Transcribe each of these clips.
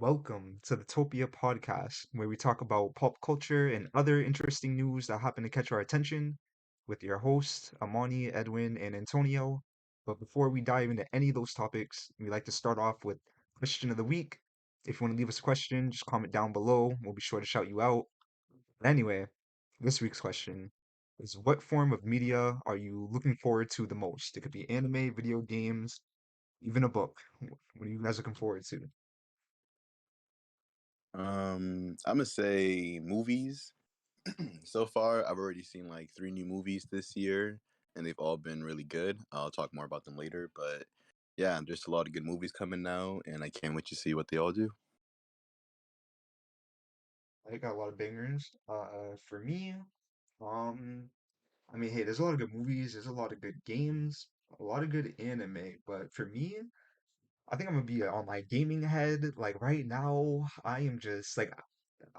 welcome to the Topiapodcast, where we talk about pop culture and other interesting news that happen to catch our attention with your hosts, Amani, Edwin, and Antonio. But before we dive into any of those topics, we like to start off with question of the week. If you want to leave us a question, just comment down below. We'll be sure to shout you out. But anyway, this week's question is what form of media are you looking forward to the most? It could be anime, video games, even a book. What are you guys looking forward to? I'm gonna say movies. So far, I've already seen like three new movies this year, and they've all been really good. I'll talk more about them later, but yeah, there's a lot of good movies coming now, and I can't wait to see what they all do. I got a lot of bangers. For me, um, I mean, hey, there's a lot of good movies, there's a lot of good games, a lot of good anime, but for me, I think I'm gonna be on my gaming head. Like right now, I am just like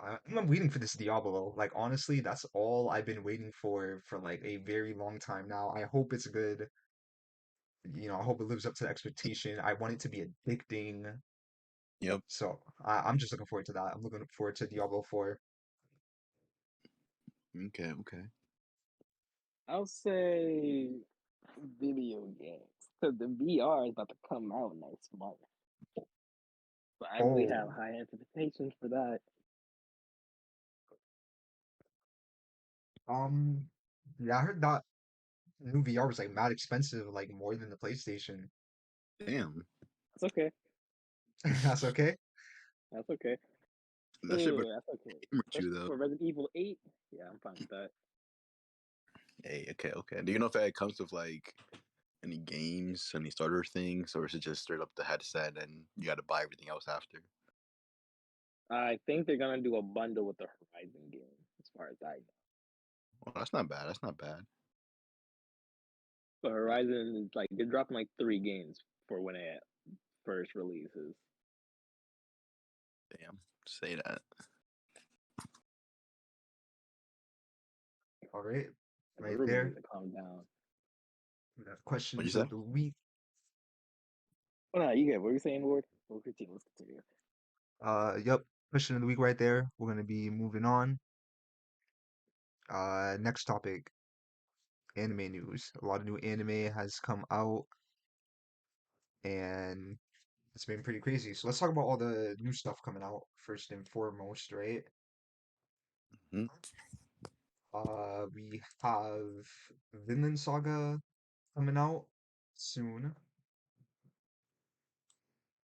I'm waiting for this Diablo. Like honestly, that's all I've been waiting for like a very long time now. I hope it's good. I hope it lives up to the expectation. I want it to be addicting. Yep. So I'm just looking forward to that. I'm looking forward to Diablo 4. Okay. Okay. I'll say video games because the VR is about to come out next month. So I really have Oh, high expectations for that. um, yeah, I heard that new VR was like mad expensive, like more than the PlayStation. Damn. That's okay. That's okay. That's okay. That shit better Ooh, that's okay. hurt you Especially though. for Resident Evil 8. Yeah, I'm fine with that. Hey. Okay. Okay. Do you know if that comes with like any games, any starter things, or is it just straight up the headset and you got to buy everything else after? I think they're gonna do a bundle with the Horizon game, as far as I know. Well, that's not bad. That's not bad. But Horizon is like they're dropping like 3 games for when it first releases. Damn. Say that. All right, Like right everybody there. needs to calm down. We got What'd questions you of say? the week. Oh no, you get what are you saying, Lord? We'll continue. Let's continue. Yep, question of the week right there. We're gonna be moving on. Next topic, anime news. A lot of new anime has come out, and it's been pretty crazy. So let's talk about all the new stuff coming out first and foremost, right? Hmm. We have Vinland Saga coming out soon.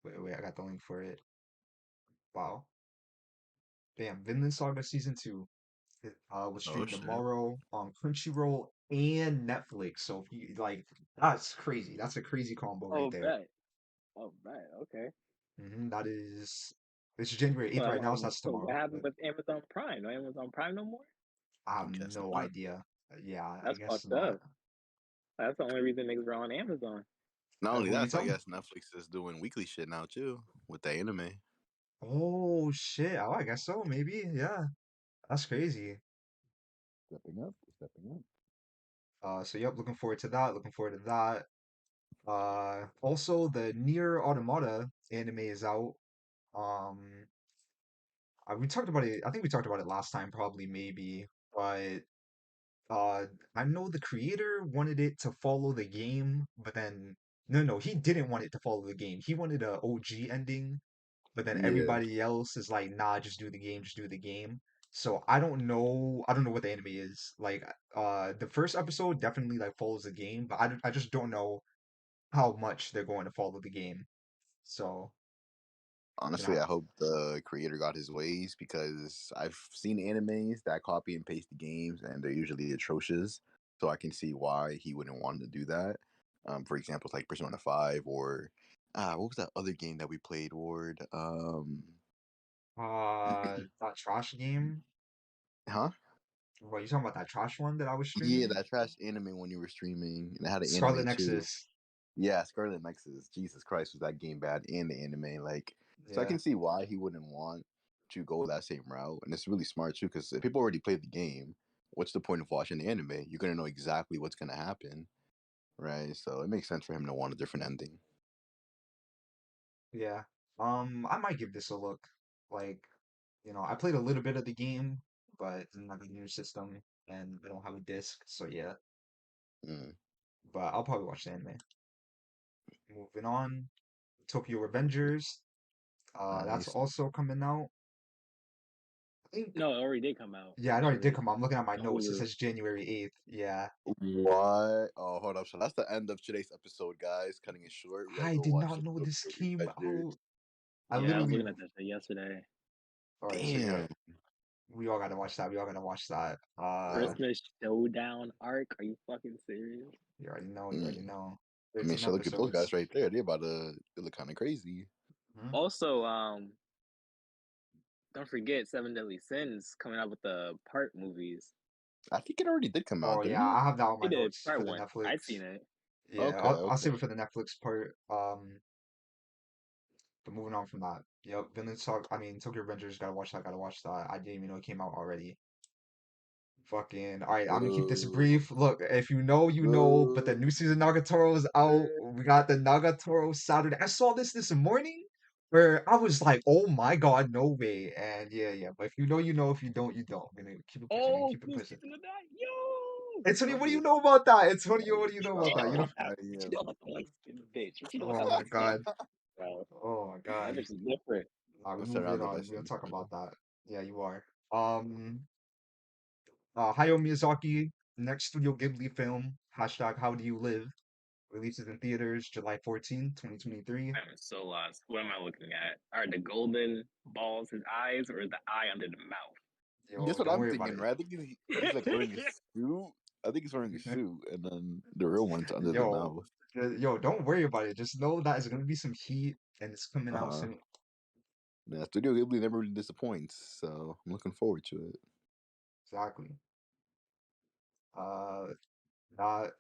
Wait, I got the link for it. Wow. Damn, Vinland Saga season 2. It will Oh stream shit. tomorrow on Crunchyroll and Netflix. So if you like, that's crazy. That's a crazy combo right Oh, there. bet. Oh, bet. Okay. That is, it's January 8th right now, so that's So what tomorrow. happened But with Amazon Prime? No Amazon Prime no more? I have I'm guessing no not. idea. Yeah, I That's guess fucked not. up. That's the only reason niggas are on Amazon. Not only Who you that, so I telling? guess Netflix is doing weekly shit now too with the anime. Oh shit. Oh, I guess so. Maybe. Yeah, that's crazy. Stepping up, stepping up. So yep, looking forward to that. Looking forward to that. Also the Nier Automata anime is out. Um, we talked about it. I think we talked about it last time, probably maybe. But uh, I know the creator wanted it to follow the game, but then no, he didn't want it to follow the game. He wanted a OG ending, but then Yeah, everybody else is like, nah, just do the game, just do the game. So I don't know. I don't know what the anime is. Like, the first episode definitely like follows the game, but I just don't know how much they're going to follow the game. So, you honestly, know, I hope the creator got his ways because I've seen animes that copy and paste the games and they're usually atrocious. So I can see why he wouldn't want to do that. For example, like Persona 5 or what was that other game that we played, Ward? that trash game. Huh? What you talking about? That trash one that I was Yeah, streaming? that trash anime when you were streaming and it had an Scarlet anime too. Nexus. Yeah, Scarlet Nexus. Jesus Christ, was that game bad in the anime? Like, so I Yeah, can see why he wouldn't want to go that same route, and it's really smart too. Because if people already played the game, what's the point of watching the anime? You're gonna know exactly what's gonna happen, right? So it makes sense for him to want a different ending. yeah. I might give this a look. Like, I played a little bit of the game, but it's not a new system, and I don't have a disc, so yeah. Mm, But I'll probably watch the anime. Moving on, Tokyo Revengers. That's nice. also coming out. I think, No, it already did come out. yeah, it It already did already come out. I'm looking at my on notes. It Hulu. says January 8th. Yeah. What? Oh, hold up. So that's the end of today's episode, guys. Cutting it short. We gotta I go did watch not some know this Tokyo came Revengers. out. I Yeah, I was literally, looking at that shit yesterday. all right, so yeah, Damn. we all gotta watch that. We all gotta watch that. Yeah. Christmas Showdown arc. Are you fucking serious? You already know. You Mm. already know. I mean, 13 shit, look at those episodes. guys right there. They look kind of crazy. Hmm? Also, don't forget Seven Deadly Sins coming out with the part movies. I think it already did come Oh out, yeah, didn't it? I have that on my It did notes part for the one. Netflix. I'd seen it. Yeah, Okay, I'll okay. save it for the Netflix part. But moving on from that. Yep, Vinland Saga. I mean, Tokyo Revengers. Gotta watch that. Gotta watch that. I didn't even know it came out already. Fucking. All right, I'm gonna keep this Boo. brief. Look, if you know, you know. But the Boo. new season Nagatoro is out. We got the Nagatoro Saturday. I saw this morning, where I was like, "Oh my God, no way!" And yeah, yeah. But if you know, you know. If you don't, you don't. I'm gonna keep it pushing. I'm gonna Oh, keep it new pushing. season of that? Yo! Antonio, what do Okay. you know about that? Antonio, Oh, what do you know What about you that? know You know? about I that? What you am. know about the light skin bitch? What you know about Oh that my light skin? God. Bro, Oh my that God. bitch is different. We I'm moving surrounded by on. We're gonna some talk people. about that. Yeah, you are. Hayao Miyazaki, next Studio Ghibli film, hashtag How Do You Live, releases in theaters July 14th, 2023. I'm so lost. What am I looking at? Are the golden balls his eyes or is the eye under the mouth? That's Yo, what don't I'm worry about thinking, it. right? I think he's like wearing a suit. I think he's wearing a suit, and then the real one's under the Yo, mouth. don't worry about it. Just know that it's gonna be some heat and it's coming out Uh, soon. yeah, Studio Ghibli never really disappoints, so I'm looking forward to it. Exactly. Uh, not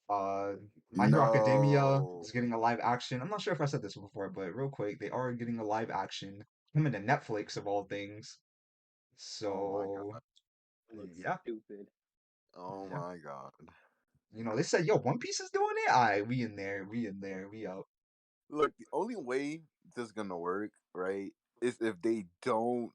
Uh, My Hero Academia is No. getting a live action. I'm not sure if I said this before, but real quick, they are getting a live action coming to Netflix of all things. Oh my So god. Looks yeah, stupid. Oh yeah. my god. They said, yo, One Piece is doing it. Alright, we in there, we up. Look, the only way this is gonna work, right, is if they don't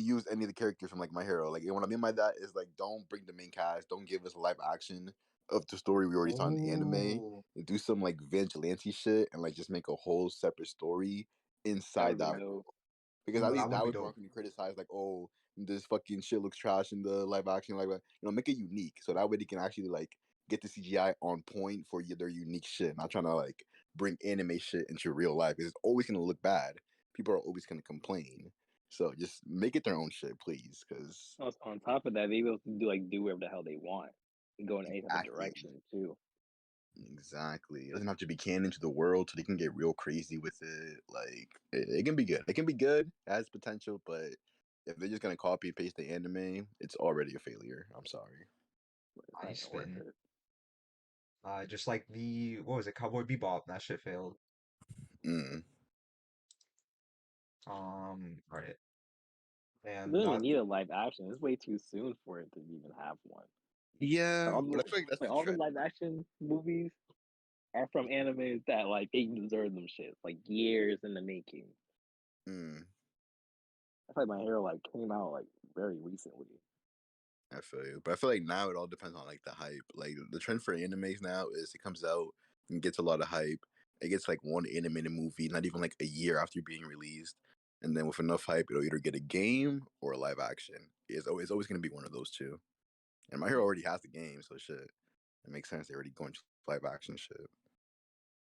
use any of the characters from like My Hero. Like what I mean by that is like don't bring the main cast, don't give us live action of the story we already saw in the anime. Oh, Do some like vigilante shit and like just make a whole separate story That inside would be that dope. world. Because at that least would that be way people dope. aren't gonna criticize like, oh, this fucking shit looks trash in the live action, like make it unique. So that way they can actually like get the CGI on point for their unique shit. Not trying to like bring anime shit into real life. Because it's always gonna look bad. People are always gonna complain. So just make it their own shit, please. Because Also, on top of that, they able to do whatever the hell they want and go in any type of exactly, direction too. exactly. It doesn't have to be canon to the world, so they can get real crazy with it. Like it can be good. It can be good. It has potential, but if they're just gonna copy and paste the anime, it's already a failure. I'm sorry. But it's not Nice even worth spin. it. Just like the what was it, Cowboy Bebop? That shit failed. Mm. Right, We and don't even that need a live action. It's way too soon for it to even have one. Yeah, All but I the feel like that's like the all the trend. live action movies are from animes that like they deserve them shit. Like years in the making. Mm, I feel like My Hero like came out like very recently. I feel you, but I feel like now it all depends on like the hype. Like the trend for animes now is it comes out and gets a lot of hype. It gets like one animated movie, not even like a year after being released, and then with enough hype, it'll either get a game or a live action. It's always going to be one of those two. And My Hero already has the game, so shit. It makes sense. They already going to live action shit.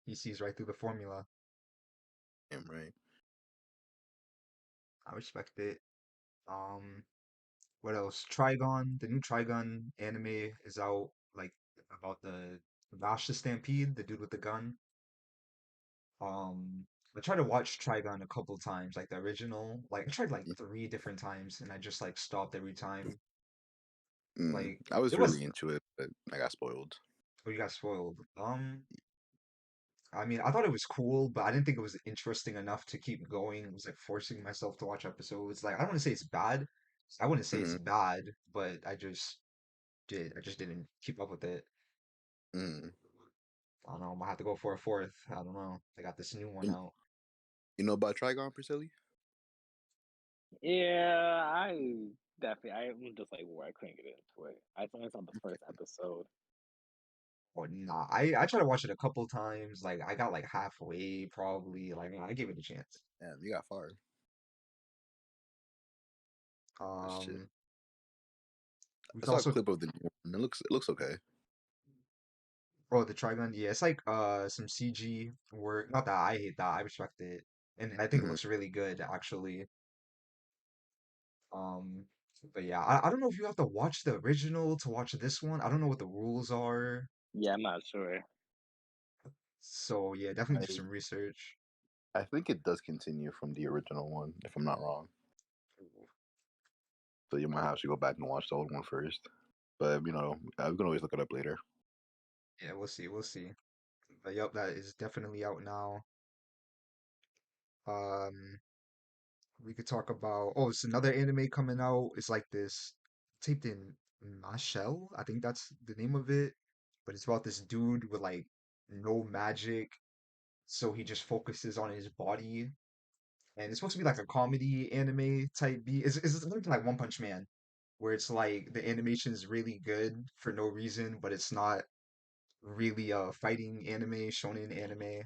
he sees right through the formula. Damn right. I respect it. Um, what else? Trigon, the new Trigon anime is out, like about the Vash the Stampede, the dude with the gun. I tried to watch Trigon a couple times, like the original. Like I tried like 3 different times, and I just like stopped every time. Like I it was was, really into it, but I got spoiled. oh, you got spoiled. I mean, I thought it was cool, but I didn't think it was interesting enough to keep going. It was like forcing myself to watch episodes. Like I don't want to say it's bad. I wouldn't say it's Mm, bad, but I just didn't keep up with it. mm. I don't know. I might have to go for a fourth. I don't know. They got this new one And out. You know about Trigon, Priscilla? Yeah, I'm just like where I couldn't get into it. I only saw the first episode. Or nah, I tried to watch it a couple times. Like I got like halfway probably. Like I gave it a chance. Yeah, you got far. That's shit. Um, I we've saw a also clip of the new one. It looks okay. oh the Trigun. Yeah, it's like some CG work. Not that I hate that. I respect it, and I think it Hmm. looks really good actually. Um, but yeah, I don't know if you have to watch the original to watch this one. I don't know what the rules are. Yeah, I'm not sure. So yeah, definitely do I some research. I think it does continue from the original one, if I'm not wrong. So you might have to go back and watch the old one first. But I can always look it up later. Yeah, we'll see. We'll see. But yep, that is definitely out now. Um, we could talk about it's another anime coming out. It's like this taped in Mashell. I think that's the name of it. But it's about this dude with like no magic, so he just focuses on his body. And it's supposed to be like a comedy anime type beat. It's similar to like One Punch Man, where it's like the animation is really good for no reason, but it's not really a fighting anime, shonen anime.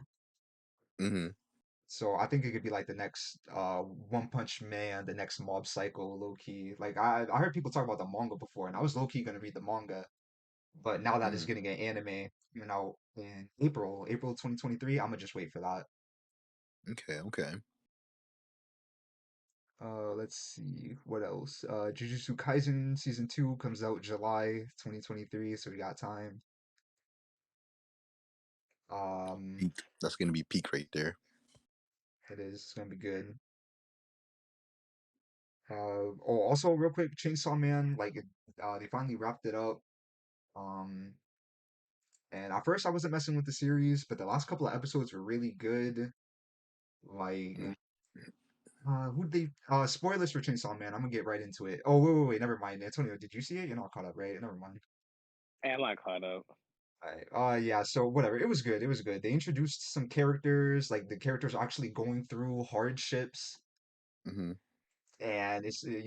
Hmm. So I think it could be like the next One Punch Man, the next Mob Psycho, low key. Like I heard people talk about the manga before, and I was low key gonna read the manga, but now that it's Hmm. getting an anime, in April 2023, I'm gonna just wait for that. Okay, okay. Let's see what else. Jujutsu Kaisen season 2 comes out July 2023, so we got time. Um, Peak. That's gonna be peak right there. it is it's gonna be good. Also real quick, Chainsaw Man, they finally wrapped it up. Um, and at first I wasn't messing with the series, but the last couple of episodes were really good. Like, Mm. who'd they? Spoilers for Chainsaw Man. I'm gonna get right into it. Oh wait, never mind. Antonio, did you see it? You're not caught up, right? Never mind. Hey, I'm not caught up. Alright. Yeah, so whatever. It was good. It was good. They introduced some characters, like the characters are actually going through hardships, Hmm. and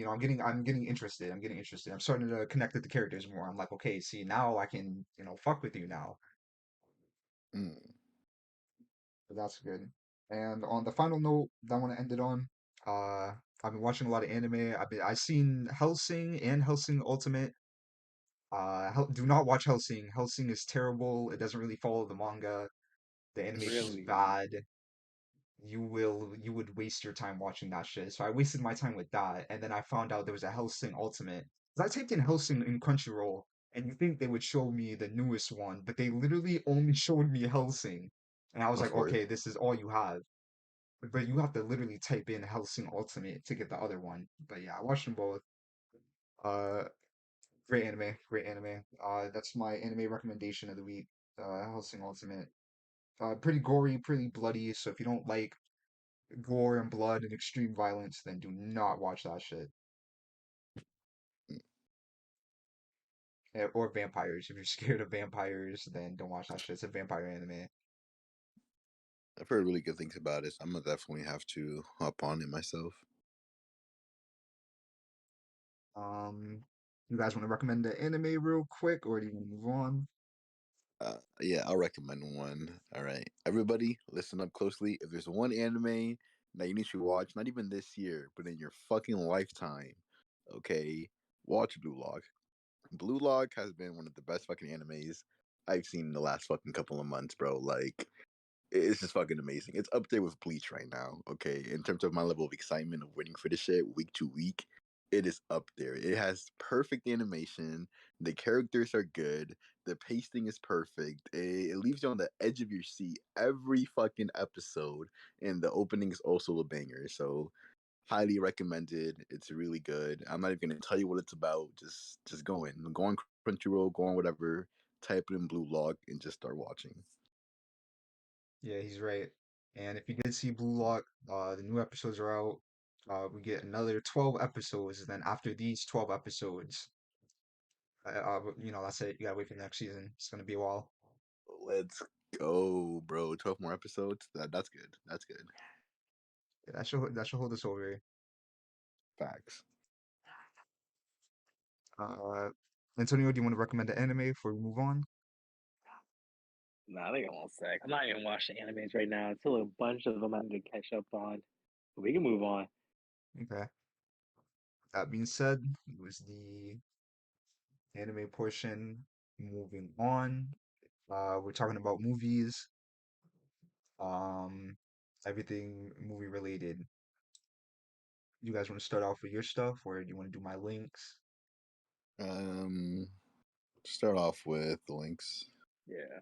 I'm getting interested. I'm getting interested. I'm starting to connect with the characters more. I'm like, okay, see, now I can, fuck with you now. Mm. So that's good. And on the final note that I want to end it on, uh, I've been watching a lot of anime. I've seen Hellsing and Hellsing Ultimate. Do not watch Hellsing. Hellsing is terrible. It doesn't really follow the manga. The animation is Really? bad. You would waste your time watching that shit. So I wasted my time with that, and then I found out there was a Hellsing Ultimate. 'Cause I typed in Hellsing in Crunchyroll, and you think they would show me the newest one, but they literally only showed me Hellsing, and I was like, Of course. okay, this is all you have. But you have to literally type in Hellsing Ultimate to get the other one. But yeah, I watched them both. Uh, great anime, great anime. That's my anime recommendation of the week. Hellsing Ultimate. Pretty gory, pretty bloody. So if you don't like gore and blood and extreme violence, then do not watch that shit. Or vampires. If you're scared of vampires, then don't watch that shit. It's a vampire anime. I've heard really good things about it. So I'm gonna definitely have to hop on it myself. You guys want to recommend the anime real quick, or do you want to move on? Yeah, I'll recommend one. All right, everybody, listen up closely. If there's one anime that you need to watch, not even this year, but in your fucking lifetime, okay, watch Blue Lock. Blue Lock has been one of the best fucking animes I've seen in the last fucking couple of months, bro. Like, it's just fucking amazing. It's up there with Bleach right now, okay? In terms of my level of excitement of waiting for this shit week to week, it is up there. It has perfect animation. The characters are good. The pacing is perfect. It leaves you on the edge of your seat every fucking episode. And the opening is also a banger. So, highly recommended. It's really good. I'm not even gonna tell you what it's about. Just go on Crunchyroll, go on whatever, type it in Blue Log, and just start watching. Yeah, he's right. And if you did see Blue Lock, the new episodes are out. We get another 12 episodes, and then after these 12 episodes, that's it. You gotta wait for the next season. It's gonna be a while. Let's go, bro. 12 more episodes. That's good. That's good. That should hold us over. Facts. Uh, Antonio, do you want to recommend an anime before we move on? Nah, I think I'm all set. I'm not even watching animes right now. It's still a bunch of them I need to catch up on. But we can move on. Okay. That being said, it was the anime portion. Moving on. We're talking about movies. Um, everything movie related. You guys want to start off with your stuff, or do you want to do my links? Um, Start off with the links. Yeah.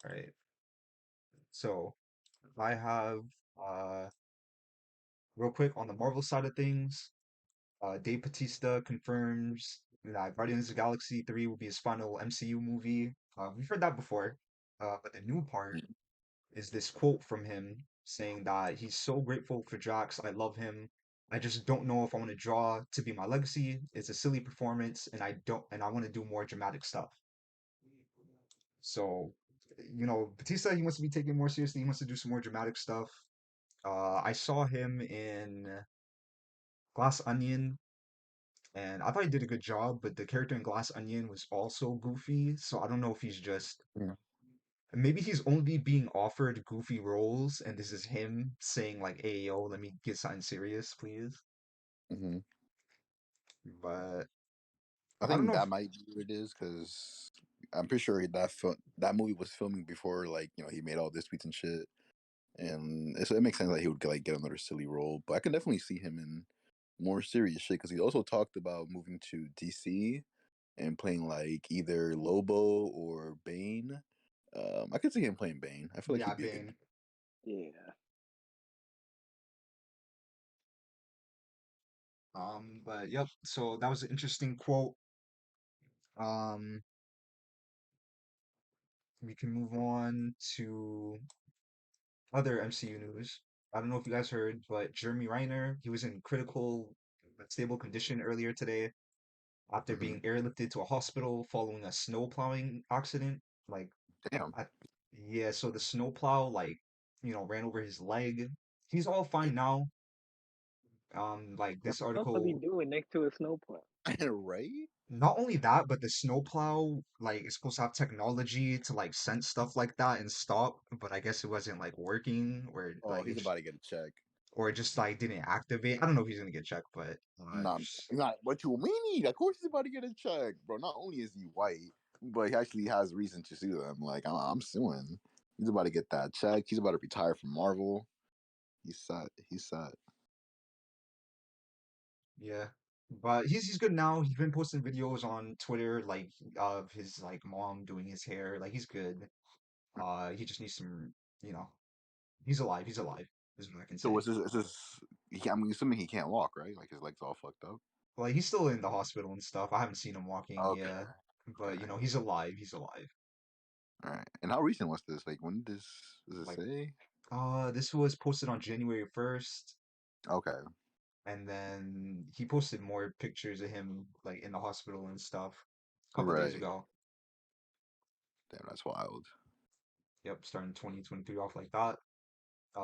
All right. So I have uh real quick on the Marvel side of things. Dave Bautista confirms that Guardians of the Galaxy 3 will be his final MCU movie. We've heard that before, but the new part is this quote from him saying that he's so grateful for Drax. I love him. I just don't know if I want to draw to be my legacy. It's a silly performance, and I want to do more dramatic stuff. So, Batista, he wants to be taken more seriously. He wants to do some more dramatic stuff. I saw him in Glass Onion, and I thought he did a good job, but the character in Glass Onion was also goofy, so I don't know if he's just Yeah. maybe he's only being offered goofy roles, and this is him saying like, "Hey, yo, let me get something serious, please." Hmm. But I I don't think know that if, might be what it is because I'm pretty sure that movie was filming before, like, he made all this tweets and shit, and it makes sense that he would like get another silly role. But I can definitely see him in more serious shit because he also talked about moving to DC and playing like either Lobo or Bane. I could see him playing Bane. I feel like yeah, he'd be a good. Bane. Yeah. But yep. So that was an interesting quote. Um, we can move on to other MCU news. I don't know if you guys heard, but Jeremy Renner, he was in critical but stable condition earlier today after Hmm. being airlifted to a hospital following a snow plowing accident. Like, Damn. I, yeah, so the snow plow, like, ran over his leg. He's all fine now. Like What this the fuck was he article, doing next to a snowplow? Right? not only that, but the snow plow, like, is supposed to have technology to like sense stuff like that and stop, but I guess it wasn't like working, or Oh, like he's about to get a check. or it just like didn't activate. I don't know if he's gonna get checked, but Nah, not what you mean. Of course he's about to get a check, bro. Not only is he white, but he actually has reason to sue them. Like, I'm suing. He's about to get that check. He's about to retire from Marvel. He's set. He's set. yeah. But he's good now. He's been posting videos on Twitter like of his like mom doing his hair. Like he's good. He just needs some, you know, he's alive. He's alive, is what I can So say. is this? I'm assuming he can't walk, right? Like his legs all fucked up. Like he's still in the hospital and stuff. I haven't seen him walking, Okay. yeah. But Okay. he's alive. He's alive. All right. And how recent was this? Like, when did this? Does it Like say? this was posted on January 1st, Okay. and then he posted more pictures of him like in the hospital and stuff a couple days Right. ago. Damn, that's wild. Yep, starting 2023 off like that.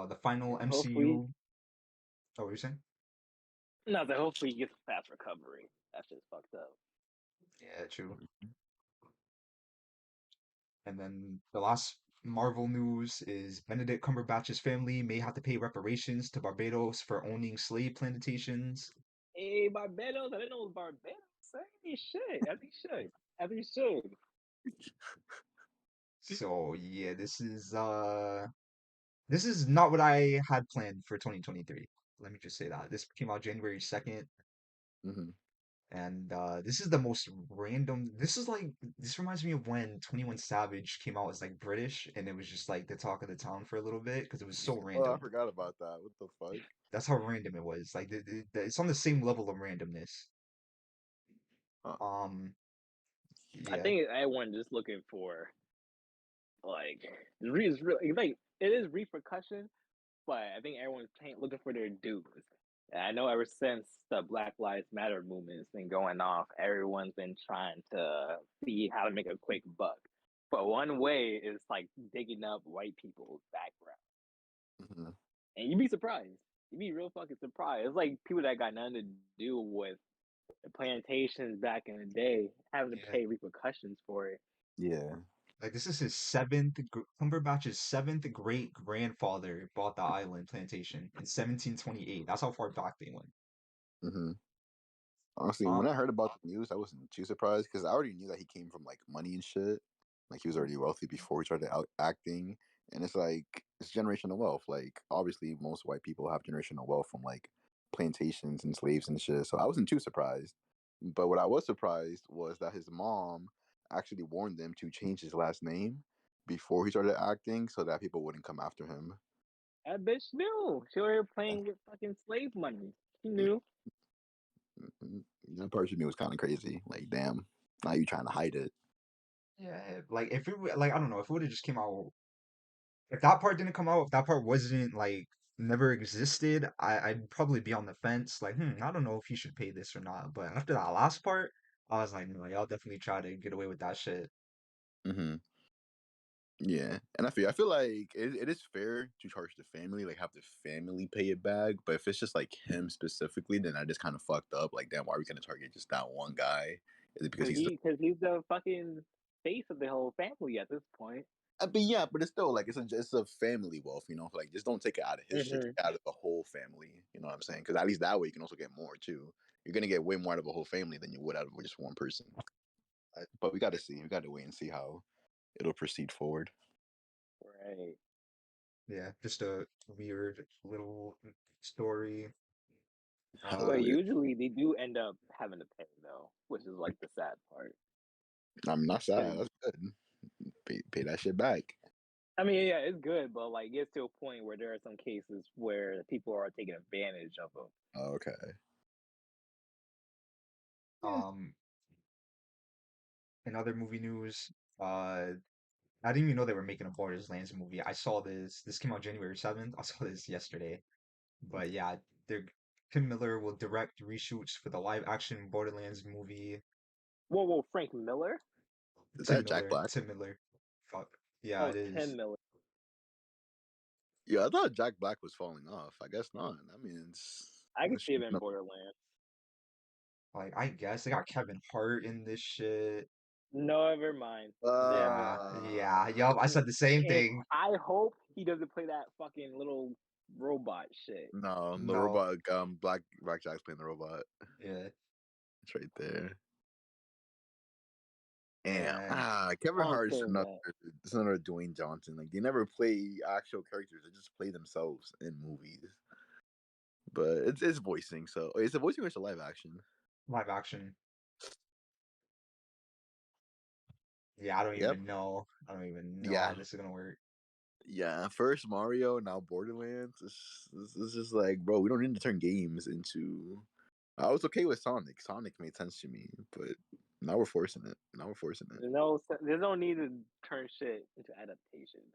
The final Hopefully, MCU. Oh, what were you saying? no, but hopefully he gets a fast recovery. That's just fucked up. Yeah, true. And then the last Marvel news is Benedict Cumberbatch's family may have to pay reparations to Barbados for owning slave plantations. Hey, Barbados, I didn't know it was Barbados. Hey, shit, as he should, as he should. So yeah, this is not what I had planned for 2023. Let me just say that. This came out January 2nd, Hmm. and this is the most random. This reminds me of when 21 Savage came out as like British, and it was just like the talk of the town for a little bit because it was so Oh, I random. forgot about that. What the fuck? That's how random it was. Like it's on the same level of randomness. Huh. Um, I yeah, think everyone just looking for like it's really like it is repercussion, but I think everyone's looking for their dues. And I know ever since the Black Lives Matter movement's been going off, everyone's been trying to see how to make a quick buck. But one way is like digging up white people's background. Hmm. and you'd be surprised. You'd be real fucking surprised. It's like people that got nothing to do with the plantations back in the day having to Yeah. pay repercussions for it. Yeah. Like this is his Cumberbatch's seventh great grandfather bought the island plantation in 1728. That's how far back they went. Hmm. Honestly, when I Um, heard about the news, I wasn't too surprised because I already knew that he came from like money and shit. Like he was already wealthy before he started out acting, and it's like it's generational wealth. Like obviously, most white people have generational wealth from like plantations and slaves and shit. So I wasn't too surprised. But what I was surprised was that his mom actually warned them to change his last name before he started acting, so that people wouldn't come after him. That bitch knew. She was here playing with fucking slave money. She knew. That part of me was kind of crazy. Like, damn, now you trying to hide it. yeah, like if like I don't know, if it would have just came out, if that part didn't come out, if that part wasn't like never existed, I'd probably be on the fence. Like, I don't know if he should pay this or not. But after that last part, I was like, no, y'all definitely try to get away with that shit. Hmm. Yeah, and I feel like it is fair to charge the family, like have the family pay it back. But if it's just like him specifically, then I just kind of fucked up. Like, damn, why are we gonna target just that one guy? Is it because Cause he's the? he's the fucking face of the whole family at this point. But yeah, but it's still like it's a family wealth, you know. Like, just don't take it out of his shit, take Mm-hmm. it out of the whole family. You know what I'm saying? Because at least that way you can also get more too. You're gonna get way more out of a whole family than you would out of just one person. But we got to see. We got to wait and see how it'll proceed forward. Right. Yeah, just a weird little story. Hella But Uh, weird. usually they do end up having to pay though, which is like the sad part. I'm not sad. 'Cause, That's good. Pay that shit back. I mean, yeah, it's good, but like it gets to a point where there are some cases where people are taking advantage of them. Okay. Yeah. um, in other movie news, uh, I didn't even know they were making a Borderlands movie. I saw this. This came out January 7th. I saw this yesterday. But yeah, they're Tim Miller will direct reshoots for the live action Borderlands movie. Whoa, whoa, Frank Miller? Is Tim that Jack Miller, Black? Tim Miller. Fuck. Yeah, Oh, it Tim is. Miller. Yeah, I thought Jack Black was falling off. I guess not. I mean, I could it's see him in Borderlands. Like, I guess they got Kevin Hart in this shit. No, never mind. Never Yeah, mind. yeah, yup. I said the same And thing. I hope he doesn't play that fucking little robot shit. no, the No. robot. Black Jack's playing the robot. Yeah. It's right there. Damn. And Kevin Don't Hart is say another. that. It's another Dwayne Johnson. Like they never play actual characters. They just play themselves in movies. But it's voicing. So is it voicing or is it live action? live action. Yeah, I don't Yep. even know. I don't even know how Yeah. this is gonna work. Yeah, first Mario, now Borderlands. It's just like, bro, we don't need to turn games into. I was okay with Sonic. Sonic made sense to me, but now we're forcing it. Now we're forcing it. There's no need to turn shit into adaptations.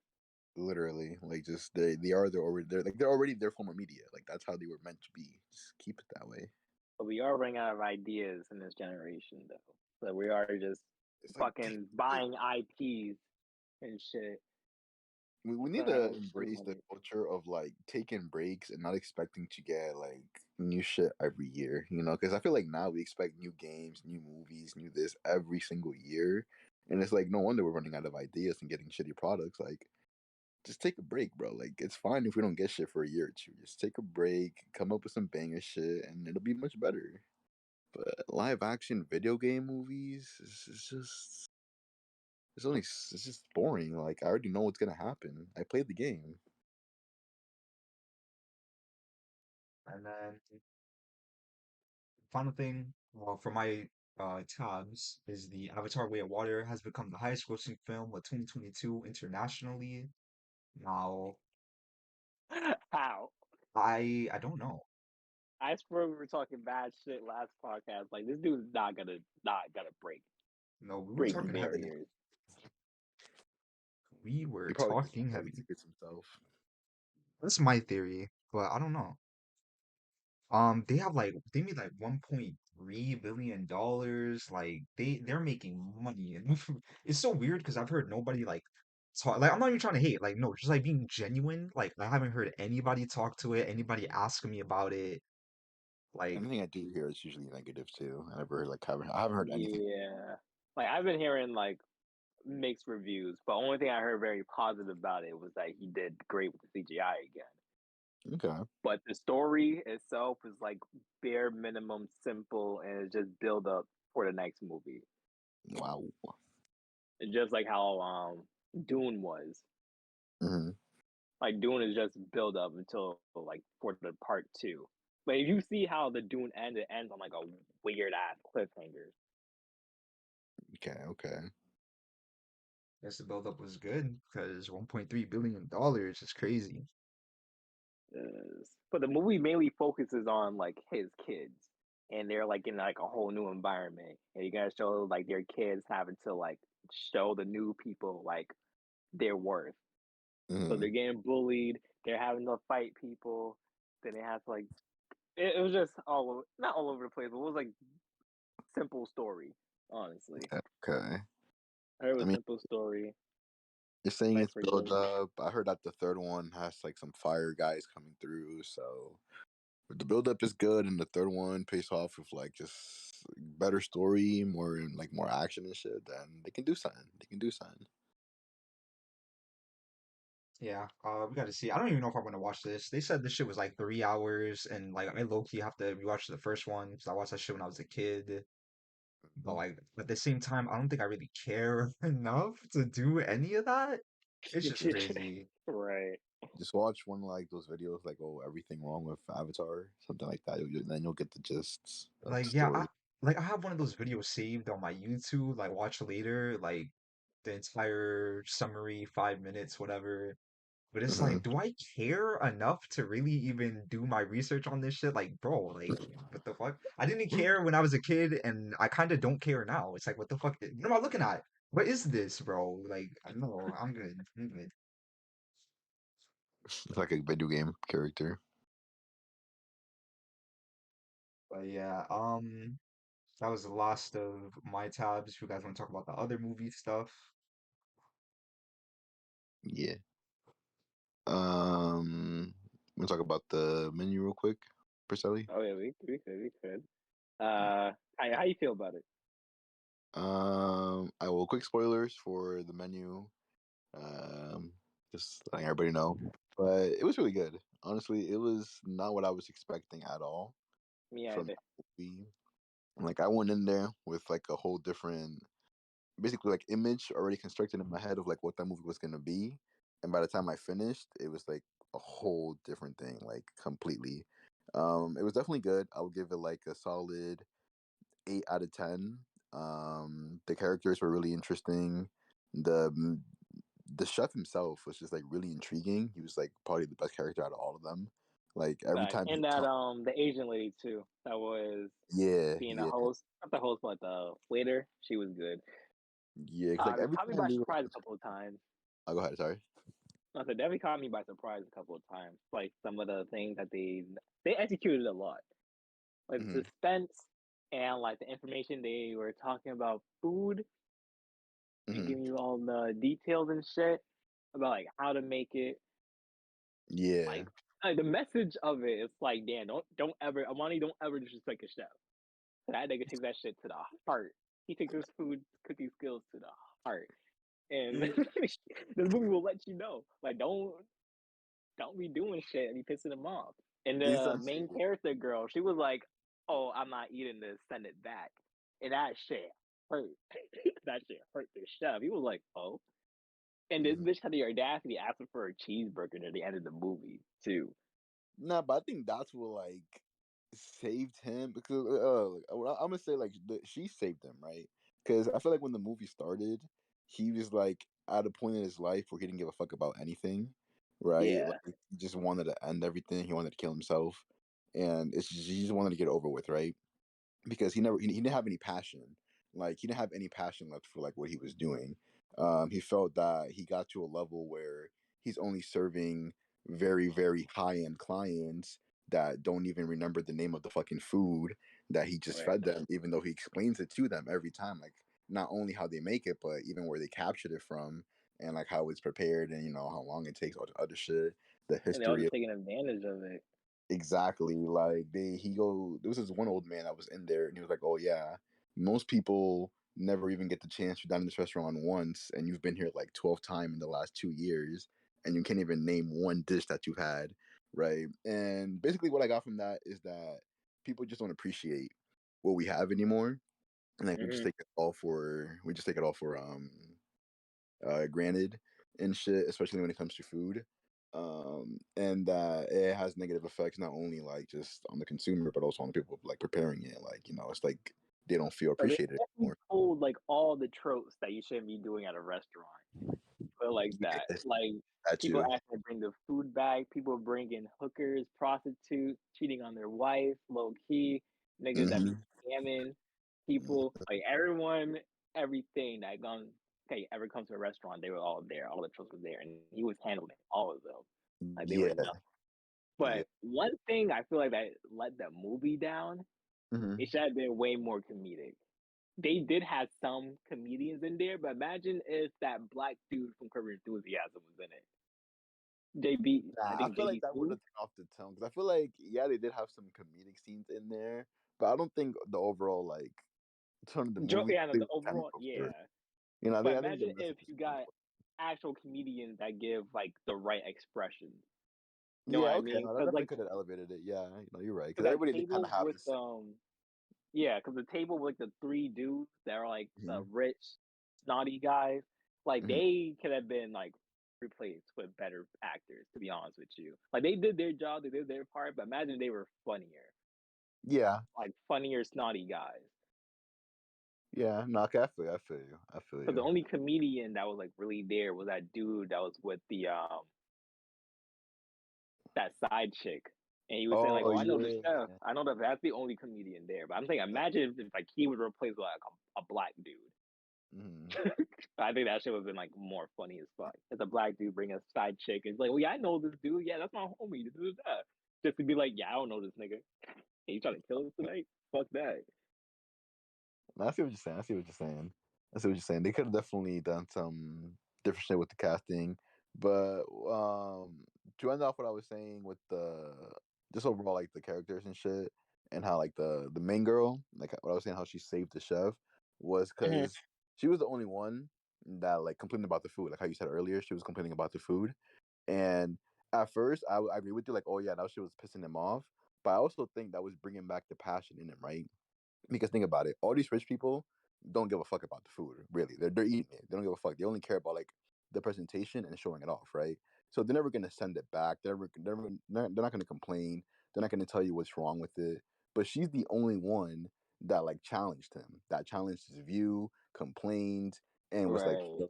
Literally, like just they're already their form of media. Like that's how they were meant to be. Just keep it that way. But we are running out of ideas in this generation, though. So we are just It's like take fucking a break. buying IPs and shit. We need to Throwing shit embrace the money. culture of like taking breaks and not expecting to get like new shit every year, you know? Because I feel like now we expect new games, new movies, new this every single year. And it's like, no wonder we're running out of ideas and getting shitty products. Like, just take a break, bro. Like, it's fine if we don't get shit for a year or two. Just take a break, come up with some banger shit, and it'll be much better. But live action video game movies, it's just. It's just boring. Like I already know what's gonna happen. I played the game. And then final thing, well, for my tabs is the Avatar: Way of Water has become the highest grossing film of 2022 internationally. Now, How? I don't know. I swear we were talking bad shit last podcast. Like this dude's not gonna No, we were break talking heavy. barriers. We were He probably just talking wants heavy heavy. tickets himself. That's my theory, but I don't know. They made like $1.3 billion. Like they're making money, and it's so weird because I've heard nobody like talk. Like I'm not even trying to hate. Like no, just like being genuine. Like I haven't heard anybody talk to it. Anybody ask me about it. Like Anything I do hear is usually negative too. I haven't heard anything. Yeah, like I've been hearing like mixed reviews, but only thing I heard very positive about it was that he did great with the CGI again. Okay. But the story itself is like bare minimum simple, and it's just build up for the next movie. Wow. It's just like how Dune was. Hmm. Like Dune is just build up until like for the part two. But if you see how the Dune ends, it ends on like a weird ass cliffhanger. Okay. Okay. guess the buildup was good because $1.3 billion is crazy. But the movie mainly focuses on like his kids, and they're like in like a whole new environment, and you gotta show like their kids having to like show the new people like their worth. So they're Hmm. getting bullied, they're having to fight people, then they have to like it was just all over, not all over the place, but it was like simple story, honestly. Okay. I heard it I was mean, simple story, you're saying nice it's built forgiving. up. I heard that the third one has like some fire guys coming through. So if the build up is good and the third one pays off with like just better story, more action and shit, then they can do something. They can do something. Yeah, we got to see. I don't even know if I'm gonna watch this. They said this shit was like 3 hours, and like I low key have to rewatch the first one because I watched that shit when I was a kid. But Mhm. like at the same time, I don't think I really care enough to do any of that. It's just crazy. Right. Just watch one like those videos like oh everything wrong with Avatar, something like that. Then you'll get the gist of the Like yeah, story. I have one of those videos saved on my YouTube. Like watch later, like the entire summary, 5 minutes, whatever. But it's Hmm. like, do I care enough to really even do my research on this shit? Like, bro, like, what the fuck? I didn't care when I was a kid, and I kind of don't care now. It's like, what the fuck? What am I looking at? What is this, bro? Like, no, I'm good. I'm good. It's like a video game character. But yeah, that was the last of my tabs. If you guys want to talk about the other movie stuff, Yeah. We'll talk about the menu real quick, Priscelli. Oh yeah, we could. How you feel about it? I will quick spoilers for the menu. Um, just letting everybody know. But it was really good. Honestly, it was not what I was expecting at all Me from either. that movie. Like I went in there with like a whole different, basically like image already constructed in my head of like what that movie was gonna be, and by the time I finished, it was like a whole different thing, like completely. It was definitely good. I would give it like a solid 8 out of 10. The characters were really interesting. The the chef himself was just like really intriguing. He was like probably the best character out of all of them. Like every Fact. time he And would that talk, the Asian lady too. That was yeah, being the yeah, host. Not the host, but the waiter. She was good. yeah. Cause like every Caught me time by they were, surprise a couple of times. I'll go ahead. Sorry. No, so definitely caught me by surprise a couple of times. Like some of the things that they executed a lot. Like the Hmm. suspense and like the information they were talking about food and Hmm. giving you all the details and shit about like how to make it. Yeah. Like the message of it is like, damn, don't ever Amani, don't ever disrespect a chef. So that nigga takes that shit to the heart. He takes his food cooking skills to the heart. And Mm, this movie will let you know. Like don't be doing shit and be pissing him off. And the main essentially. character girl, she was like, "Oh, I'm not eating this. Send it back." And that shit hurt. That shit hurt the chef. He was like, "Oh." And this Mhm. bitch had the audacity asking for a cheeseburger near the end of the movie too. Nah, but I think that's what like saved him because I'm gonna say like she saved him, right? Because I feel like when the movie started, he was like at a point in his life where he didn't give a fuck about anything, right? Yeah, Like he just wanted to end everything. He wanted to kill himself, and he just wanted to get over with, right? Because he didn't have any passion. Like he didn't have any passion left for like what he was doing. He felt that he got to a level where he's only serving very high end clients that don't even remember the name of the fucking food that he just right. fed them, even though he explains it to them every time, like not only how they make it, but even where they captured it from. and like how it's prepared and how long it takes, all the other shit, the And they're all history just of taking advantage of it. exactly. Like there was this one old man that was in there, and he was like, "Oh yeah, most people never even get the chance to dine in this restaurant once, and you've been here like 12 times in the last 2 years, and you can't even name one dish that you've had, right?" And basically, what I got from that is that people just don't appreciate what we have anymore, and like Mm-hmm. we just take it all for granted and shit, especially when it comes to food. And it has negative effects not only like just on the consumer, but also on the people like preparing it. Like, it's like they don't feel Like they appreciated definitely anymore. pulled like all the tropes that you shouldn't be doing at a restaurant. But like that, Yes, like that people too. asking to bring the food back, people bringing hookers, prostitutes, cheating on their wife, low key, niggas that be Hmm. scamming people, like everyone, everything that gone ever comes to a restaurant, they were all there, all the tropes were there, and he was handling all of them, like they were Yeah. nothing. Yeah. But one thing I feel like that let the movie down, it Hmm. should have been way more comedic. They did have some comedians in there, but imagine if that black dude from Curb Your Enthusiasm was in it. JB, I Nah, I think feel like JB that would Smooth. have taken off the tone because I feel like they did have some comedic scenes in there, but I don't think the overall like tone of the movie Yeah, no, really the was carrying overall, over. yeah. I But think the imagine if message was you more got important. actual comedians that give like the right expressions. You know what Yeah, I okay, mean? no, that definitely could have elevated it. Yeah, you're right. Because Cause that everybody they kind table of have with this. yeah, because the table with the three dudes that are like the Mhm, rich, snotty guys, like mhm. they could have been like replaced with better actors. To be honest with you, like they did their job, they did their part, but imagine they were funnier, Yeah, like funnier, snotty guys. yeah. No, okay, I feel you. I feel you. I feel Because the you. only comedian that was like really there was that dude that was with the that side chick. And he was saying like, Oh "Oh, I know the chef. yeah. I know that that's the only comedian there." But I'm saying, imagine if like he was replaced with like a black dude. Hmm. I think that shit would have been like more funny as fuck. As a black dude bring a side chick, and it's like, "Oh yeah, I know this dude. Yeah, that's my homie." Just to be like, "Yeah, I don't know this nigga. Hey, you trying to kill us tonight? Fuck that." I see what you're saying. I see what you're saying. I see what you're saying. They could have definitely done some different shit with the casting, but to end off what I was saying with the just overall like the characters and shit, and how like the main girl, like what I was saying, how she saved the chef was Mhm. because she was the only one that like complained about the food, like how you said earlier, she was complaining about the food, and at first I agree with you, like oh yeah, that shit was pissing him off, but I also think that was bringing back the passion in him, right? Because think about it, all these rich people don't give a fuck about the food, really. They're eating it. They don't give a fuck. They only care about like the presentation and showing it off, right? So they're never gonna send it back. They're not gonna complain. They're not gonna tell you what's wrong with it. But she's the only one that like challenged him, that challenged his view, complained, and was like, Right. "Yo,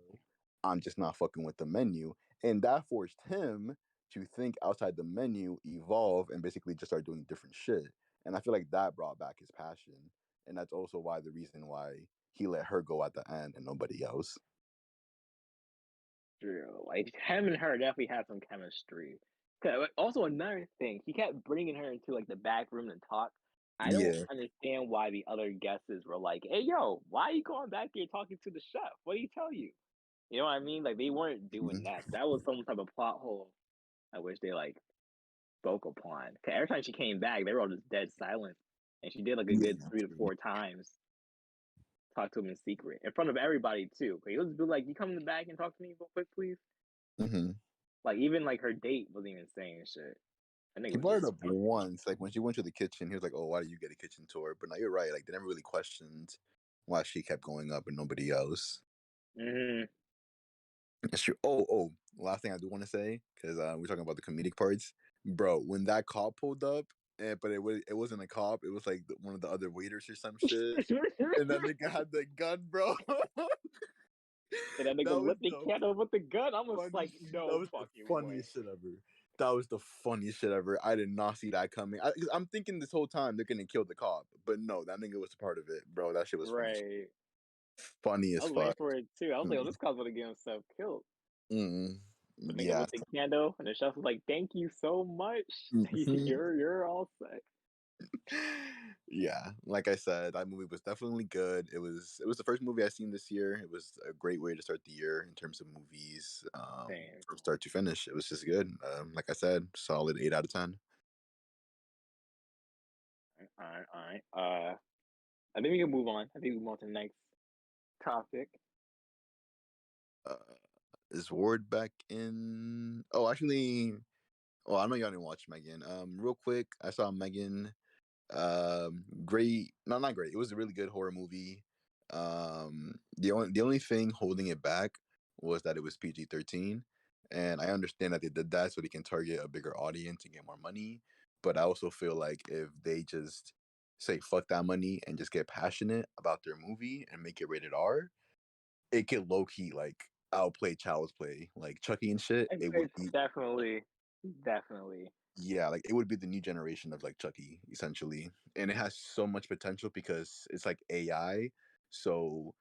I'm just not fucking with the menu." And that forced him to think outside the menu, evolve, and basically just start doing different shit. And I feel like that brought back his passion, and that's also why the reason why he let her go at the end and nobody else. True. Like him and her definitely had some chemistry. Also, another thing, he kept bringing her into like the back room to talk. I don't Yeah. understand why the other guests were like, "Hey, yo, why are you going back here talking to the chef? What did he tell you?" You know what I mean? Like they weren't doing Mhm. that. That was some type of plot hole. I wish they like spoke upon. Cause every time she came back, they were all just dead silent, and she did like a good Yeah. 3 to 4 times talk to him in secret in front of everybody too. He was be like, "You coming back and talk to me real quick, please?" Hmm. Like even like her date wasn't even saying shit. I think He it was brought it just up once, like when she went to the kitchen. He was like, "Oh, why do you get a kitchen tour?" But now you're right. Like they never really questioned why she kept going up and nobody else. mm-hmm. It's true. Oh, last thing I do want to say because we're talking about the comedic parts, bro. When that cop pulled up, but it wasn't a cop. It was like one of the other waiters or some shit, and that nigga had the gun, bro. And that That nigga was lit the the candle with the gun. I was funny. like, That no was the fucking way. funniest shit ever. That was the funniest shit ever. I did not see that coming. 'Cause I'm thinking this whole time they're gonna kill the cop, but no, that nigga was a part of it, bro. That shit was funny. Right. Funny I as was waiting fuck. for it too. I was like, oh, Mm, this cop's gonna get himself killed. mm, The nigga yeah. lit the candle, and the chef was like, "Thank you so much. Mhm. You're all set." Yeah, like I said, that movie was definitely good. It was the first movie I seen this year. It was a great way to start the year in terms of movies, Same. from start to finish. It was just good. Like I said, solid 8 out of 10. All right, all right. I think we can move on. I think we move on to the next topic. Uh, is Ward back in? Oh, actually, I know y'all didn't watch Megan. Real quick, I saw Megan. Great. No, not great. It was a really good horror movie. The only thing holding it back was that it was PG-13, and I understand that they did that so they can target a bigger audience and get more money. But I also feel like if they just say fuck that money and just get passionate about their movie and make it rated R, it could low key like outplay Child's Play, like Chucky and shit. It would It's be, definitely. yeah, like it would be the new generation of like Chucky, essentially. And it has so much potential because it's like AI, so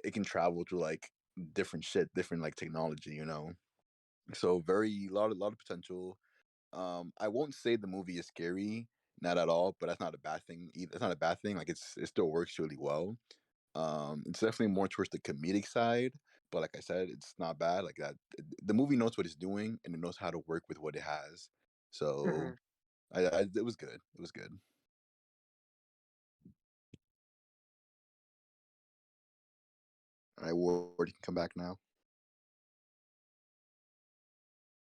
it can travel through like different shit, different like technology, you know. So very lot of potential. I won't say the movie is scary, not at all, but that's not a bad thing either. It's not a bad thing. Like it still works really well. It's definitely more towards the comedic side, but like I said, it's not bad. Like that, the movie knows what it's doing and it knows how to work with what it has. So Mhm. it was good. It was good. All right, Ward, you can come back now.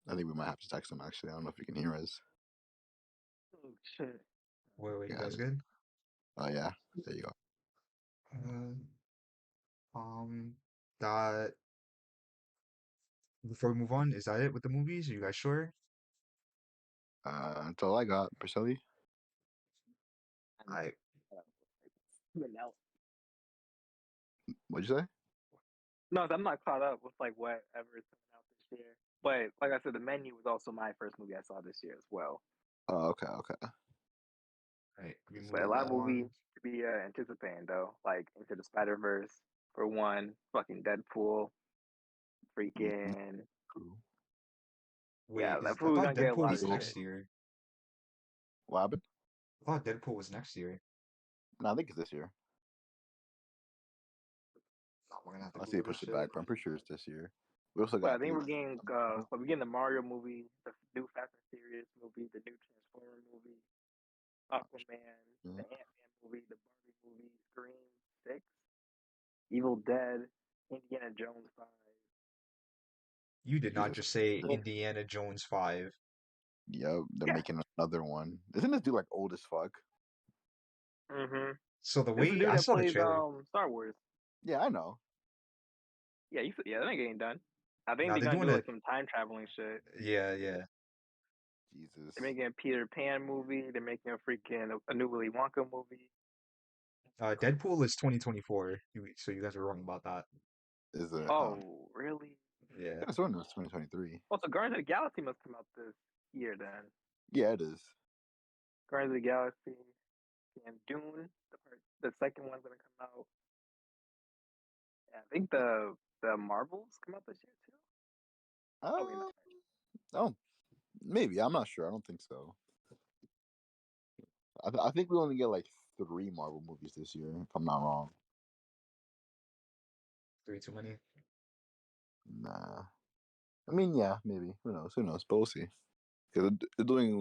I think we might have to text him actually. I don't know if you can hear us. Oh shit. Wait, you Yeah. guys good? Oh yeah. There you go. Uh, that before we move on, is that it with the movies? Are you guys sure? That's all I got, Priscilla. I'm I now. What'd you say? No, I'm not caught up with like whatever is coming out this year. But like I said, The Menu was also my first movie I saw this year as well. Oh, okay, okay. right, we So a move lot of movies on. to be anticipating though, like Into the Spider Verse for one, fucking Deadpool, Mm-hmm. freaking Cool. yeah, Wait, that is I fool's thought gonna get a Deadpool lot of was Eagle. next shit. year. What happened? I thought Deadpool was next year. No, I think it's this year. Oh, we're gonna have to Unless they Google this pushed it shit. back, but I'm pretty sure it's this year. We also But I got think Blue. we're getting the Mario movie, the new Fast and Furious movie, the new Transformer movie, Aquaman, Yeah. the Ant Man movie, the Barbie movie, Scream 6, Evil Dead, Indiana Jones 5. You did not Jesus. just say Yeah. Indiana Jones 5. Yep, they're Yeah. making another one. Isn't this dude like old as fuck? Mm-hmm. So the This is the way dude I that saw the plays trailer, Star Wars. Yeah, I know. Yeah, yeah, that ain't getting done. I think now they're they're gonna doing do it. like some time traveling shit. Yeah, yeah. Jesus. They're making a Peter Pan movie. They're making a freaking a new Willy Wonka movie. Deadpool is 2024. So you guys are wrong about that. Is it? Oh, really? Yeah. Yeah, it's one was 2023. Oh, so Guardians of the Galaxy must come out this year then. Yeah, it is. Guardians of the Galaxy and Dune, the second one's gonna come out. Yeah, I think the Marvels come out this year too. Probably Uh, not. oh, maybe. I'm not sure. I don't think so. I think we only get like 3 Marvel movies this year, if I'm not wrong. Three too many. Nah. I mean, yeah, maybe. Who knows? Who knows? But we'll see. Because they're doing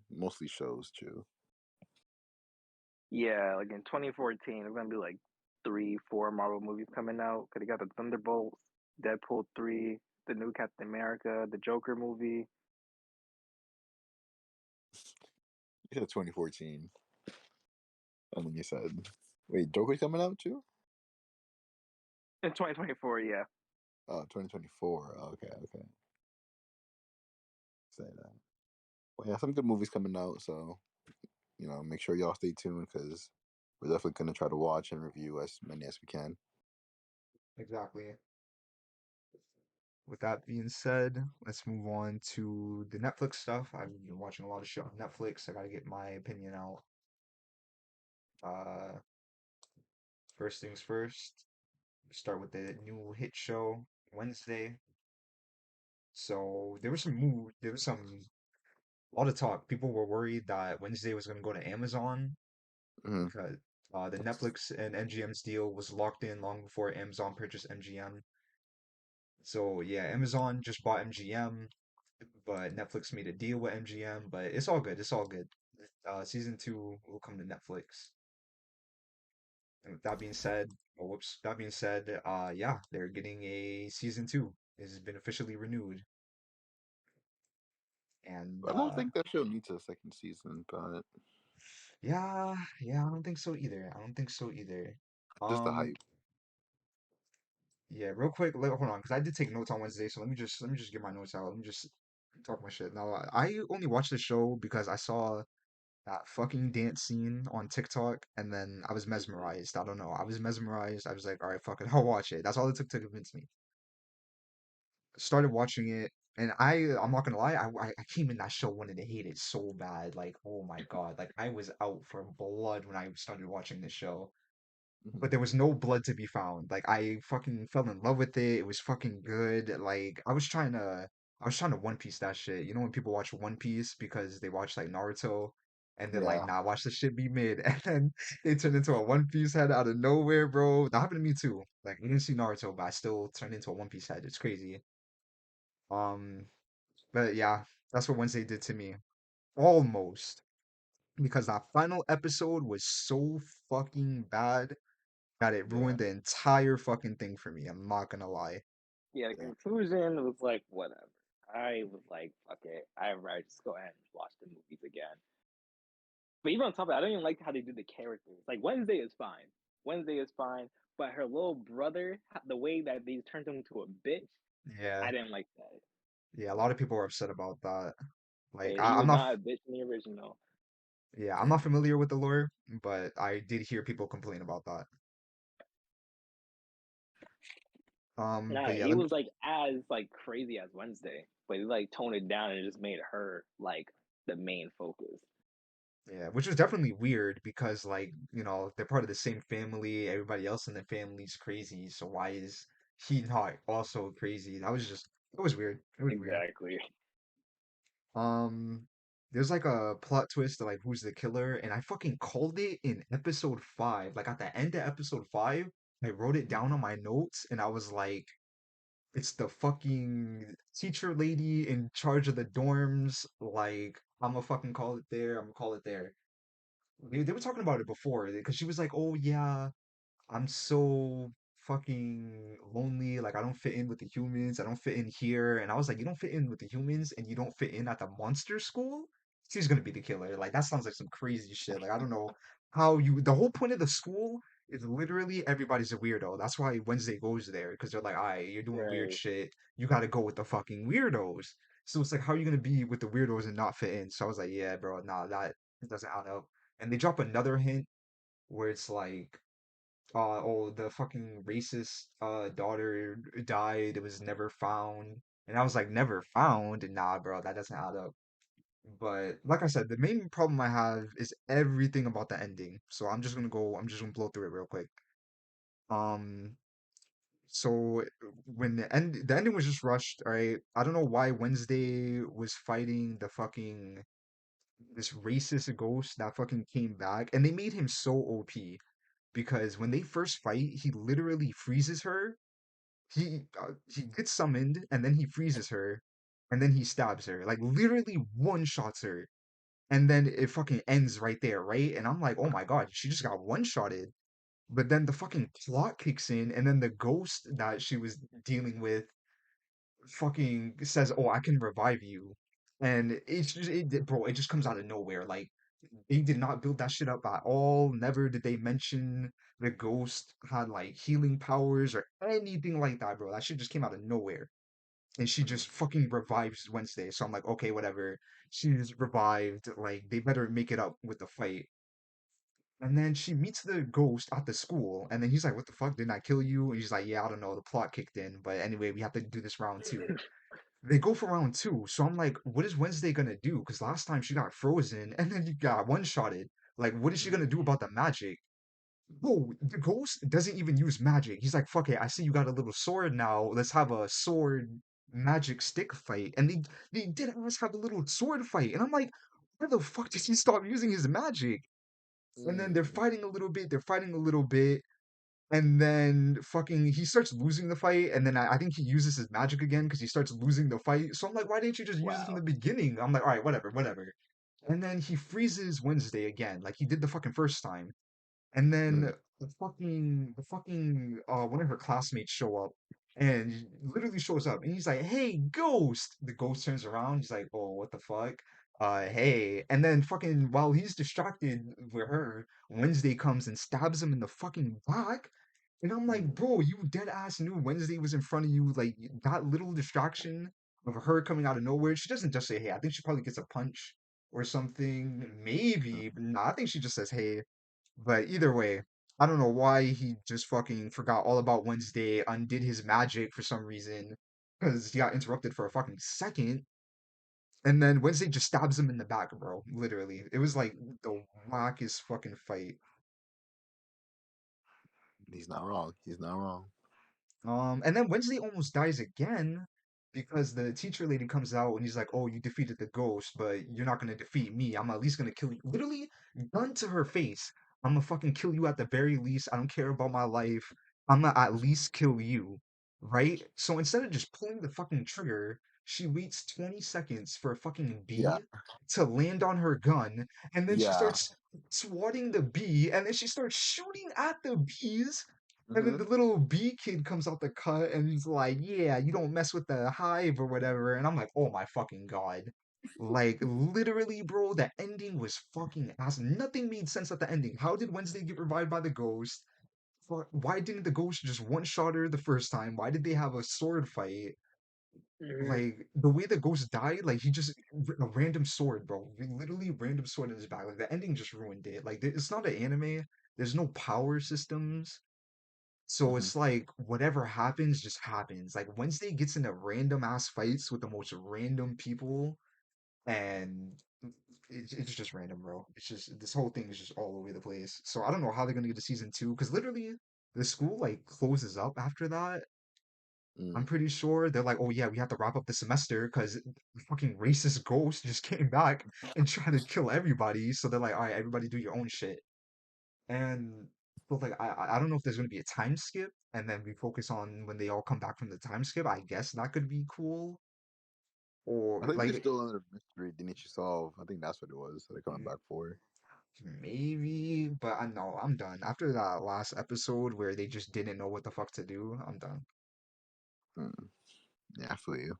mostly shows too. Yeah, like in 2014, there's gonna be like 3, 4 Marvel movies coming out. Cause they got the Thunderbolts, Deadpool 3, the new Captain America, the Joker movie. You said 2014. And then you said, wait, Joker's coming out too? In 2024, yeah. Oh, 2024. Okay, okay. Say that. Well, yeah, some good movies coming out. So, make sure y'all stay tuned because we're definitely going to try to watch and review as many as we can. Exactly. With that being said, let's move on to the Netflix stuff. I've been watching a lot of shit on Netflix. I gotta get my opinion out. Uh, First things first, start with the new hit show Wednesday. So there was some a lot of talk. People were worried that Wednesday was going to go to Amazon Hmm. because the Netflix and MGM's deal was locked in long before Amazon purchased MGM. So yeah, Amazon just bought MGM, but Netflix made a deal with MGM. But it's all good. It's all good. Season two will come to Netflix. And with that being said, oh, whoops. That being said, yeah, they're getting a season two. It has been officially renewed, and I don't think that show needs a second season, but yeah, yeah, I don't think so either. I don't think so either. just the Um, hype. yeah, real quick, hold on, because I did take notes on Wednesday, so let me just get my notes out. Let me just talk my shit. Now, I only watched the show because I saw that fucking dance scene on TikTok, and then I was Mhm. mesmerized. I don't know. I was mesmerized. I was like, all right, fuck it, I'll watch it. That's all it took to convince me. Started watching it, and I'm not gonna lie, I came in that show wanting to hate it so bad. Like, oh my God, like I was out for blood when I started watching this show. Hmm. But there was no blood to be found. Like I fucking fell in love with it. It was fucking good. Like I was trying to One Piece that shit. You know when people watch One Piece because they watch like Naruto and they're like, Yeah. nah, watch the shit be mid. And then they turn into a One Piece head out of nowhere, bro. That happened to me too. Like I didn't see Naruto, but I still turned into a One Piece head. It's crazy. Um, but yeah, that's what Wednesday did to me. Almost. Because that final episode was so fucking bad that it Yeah. ruined the entire fucking thing for me. I'm not gonna lie. Yeah, the Yeah. conclusion was like whatever. I was like, fuck it. I'd rather just go ahead and watch the movies again. But even on top of it, I don't even like how they do the characters. Like Wednesday is fine. Wednesday is fine. But her little brother, the way that they turned him into a bitch, Yeah, I didn't like that. yeah. A lot of people are upset about that. Like, He I'm was not. not a bitch in the original. Yeah, I'm not familiar with the lore, but I did hear people complain about that. Nah, But yeah, he was like as like crazy as Wednesday, but he like toned it down and just made her like the main focus. yeah, which was definitely weird because like they're part of the same family. Everybody else in the family's crazy, so why is he not also crazy? It was weird. It was weird. Exactly. Um, there's like a plot twist of like who's the killer, and I fucking called it in episode five. Like at the end of episode five, I wrote it down on my notes, and I was like, it's the fucking teacher lady in charge of the dorms. Like, I'm gonna fucking call it there. I'm gonna call it there. They were talking about it before because she was like, oh yeah. I'm so fucking lonely. Like I don't fit in with the humans. I don't fit in here. And I was like, you don't fit in with the humans and you don't fit in at the monster school? She's gonna be the killer. Like that sounds like some crazy shit. Like I don't know how you the whole point of the school is literally everybody's a weirdo. That's why Wednesday goes there, because they're like, all right, you're doing weird Right. shit. You gotta go with the fucking weirdos. So it's like, how are you gonna be with the weirdos and not fit in? So I was like, yeah, bro, nah, that doesn't add up. And they drop another hint where it's like oh, the fucking racist daughter died. It was never found. And I was like, never found? Nah, bro, that doesn't add up. But like I said, the main problem I have is everything about the ending. So I'm just gonna blow through it real quick. Um, so when the ending was just rushed, all right? I don't know why Wednesday was fighting the fucking this racist ghost that fucking came back, and they made him so OP because when they first fight, he literally freezes her. He gets summoned and then he freezes her, and then he stabs her. Like literally one shots her, and then it fucking ends right there, right? And I'm like, oh my god, she just got one shotted. But then the fucking plot kicks in, and then the ghost that she was dealing with fucking says, "Oh, I can revive you," and bro, it just comes out of nowhere. Like they did not build that shit up at all. Never did they mention the ghost had like healing powers or anything like that, bro. That shit just came out of nowhere. And she Hmm. just fucking revives Wednesday. So I'm like, okay, whatever. She's revived. Like, they better make it up with the fight. And then she meets the ghost at the school. And then he's like, what the fuck? Didn't I kill you? And she's like, yeah, I don't know. The plot kicked in. But anyway, we have to do this round two. They go for round two. So I'm like, what is Wednesday gonna do? Because last time she got frozen and then you got one-shotted. Like, what is she gonna do about the magic? Bro, the ghost doesn't even use magic. He's like, fuck it, I see you got a little sword now. Let's have a sword. magic stick fight, and they did almost have a little sword fight, and I'm like, where the fuck did he stop using his magic? And then they're Mm. fighting a little bit, they're fighting a little bit, and then fucking he starts losing the fight, and then I think he uses his magic again because he starts losing the fight. So I'm like, why didn't you just use it from Wow. the beginning? I'm like, all right, whatever, whatever. And then he freezes Wednesday again, like he did the fucking first time. And then Mm. the fucking one of her classmates show up and literally shows up and he's like, "Hey, Ghost!" The Ghost turns around, he's like, "Oh, what the fuck?" Hey. And then fucking while he's distracted with her, Wednesday comes and stabs him in the fucking back. And I'm like, Mm. bro, you dead ass knew Wednesday was in front of you. Like that little distraction of her coming out of nowhere. She doesn't just say, "Hey." I think she probably gets a punch or something. Maybe, but nah, I think she just says, "Hey." But either way, I don't know why he just fucking forgot all about Wednesday, undid his magic for some reason, because he got interrupted for a fucking second, and then Wednesday just stabs him in the back, bro. Literally. It was like the wackest fucking fight. He's not wrong. He's not wrong. And then Wednesday almost dies again because the teacher lady comes out and he's like, "Oh, you defeated the ghost, but you're not gonna defeat me. I'm at least gonna kill you." Literally, gun to her face. I'm gonna fucking kill you at the very least. I don't care about my life. I'm gonna at least kill you, right? So instead of just pulling the fucking trigger, she waits 20 seconds for a fucking Yeah. bee to land on her gun, and then she Yeah. starts swatting the bee, and then she starts shooting at the bees, and then Hmm. the little bee kid comes out the cut and he's like, "Yeah, you don't mess with the hive or whatever." And I'm like, "Oh my fucking God." Like, literally, bro, the ending was fucking awesome. Nothing made sense at the ending. How did Wednesday get revived by the ghost? Why didn't the ghost just one-shot her the first time? Why did they have a sword fight? Mhm. Like, the way the ghost died, like, he just, a random sword, bro. Literally random sword in his back. Like, the ending just ruined it. Like, it's not an anime. There's no power systems. So Hmm. it's like whatever happens just happens. Like Wednesday gets into random ass fights with the most random people, and it's just random, bro. It's just this whole thing is just all over the place. So I don't know how they're gonna get to season two because literally the school like closes up after that. I'm Mm. pretty sure they're like, "Oh yeah, we have to wrap up the semester because the fucking racist ghost just came back and tried to kill everybody." So they're like, "All right, everybody do your own shit." And but like I don't know if there's gonna be a time skip and then we focus on when they all come back from the time skip. I guess that could be cool. I Or think they're like still under mystery they need to solve. I think that's what it was that they're coming m- back for. maybe, but I know I'm done. After that last episode where they just didn't know what the fuck to do, I'm done. Mm. Yeah, I feel you.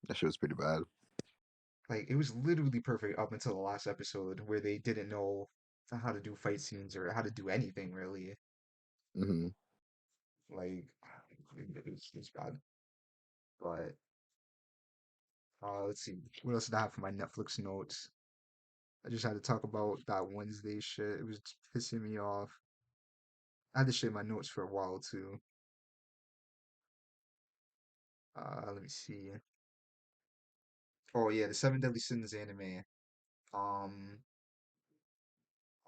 That shit was pretty bad. Like it was literally perfect up until the last episode where they didn't know how to do fight scenes or how to do anything really. Hmm. Like it's bad. But let's see. What else did I have for my Netflix notes? I just had to talk about that Wednesday shit. It was pissing me off. I had to share my notes for a while too. Let me see. Oh yeah, the Seven Deadly Sins anime. Um,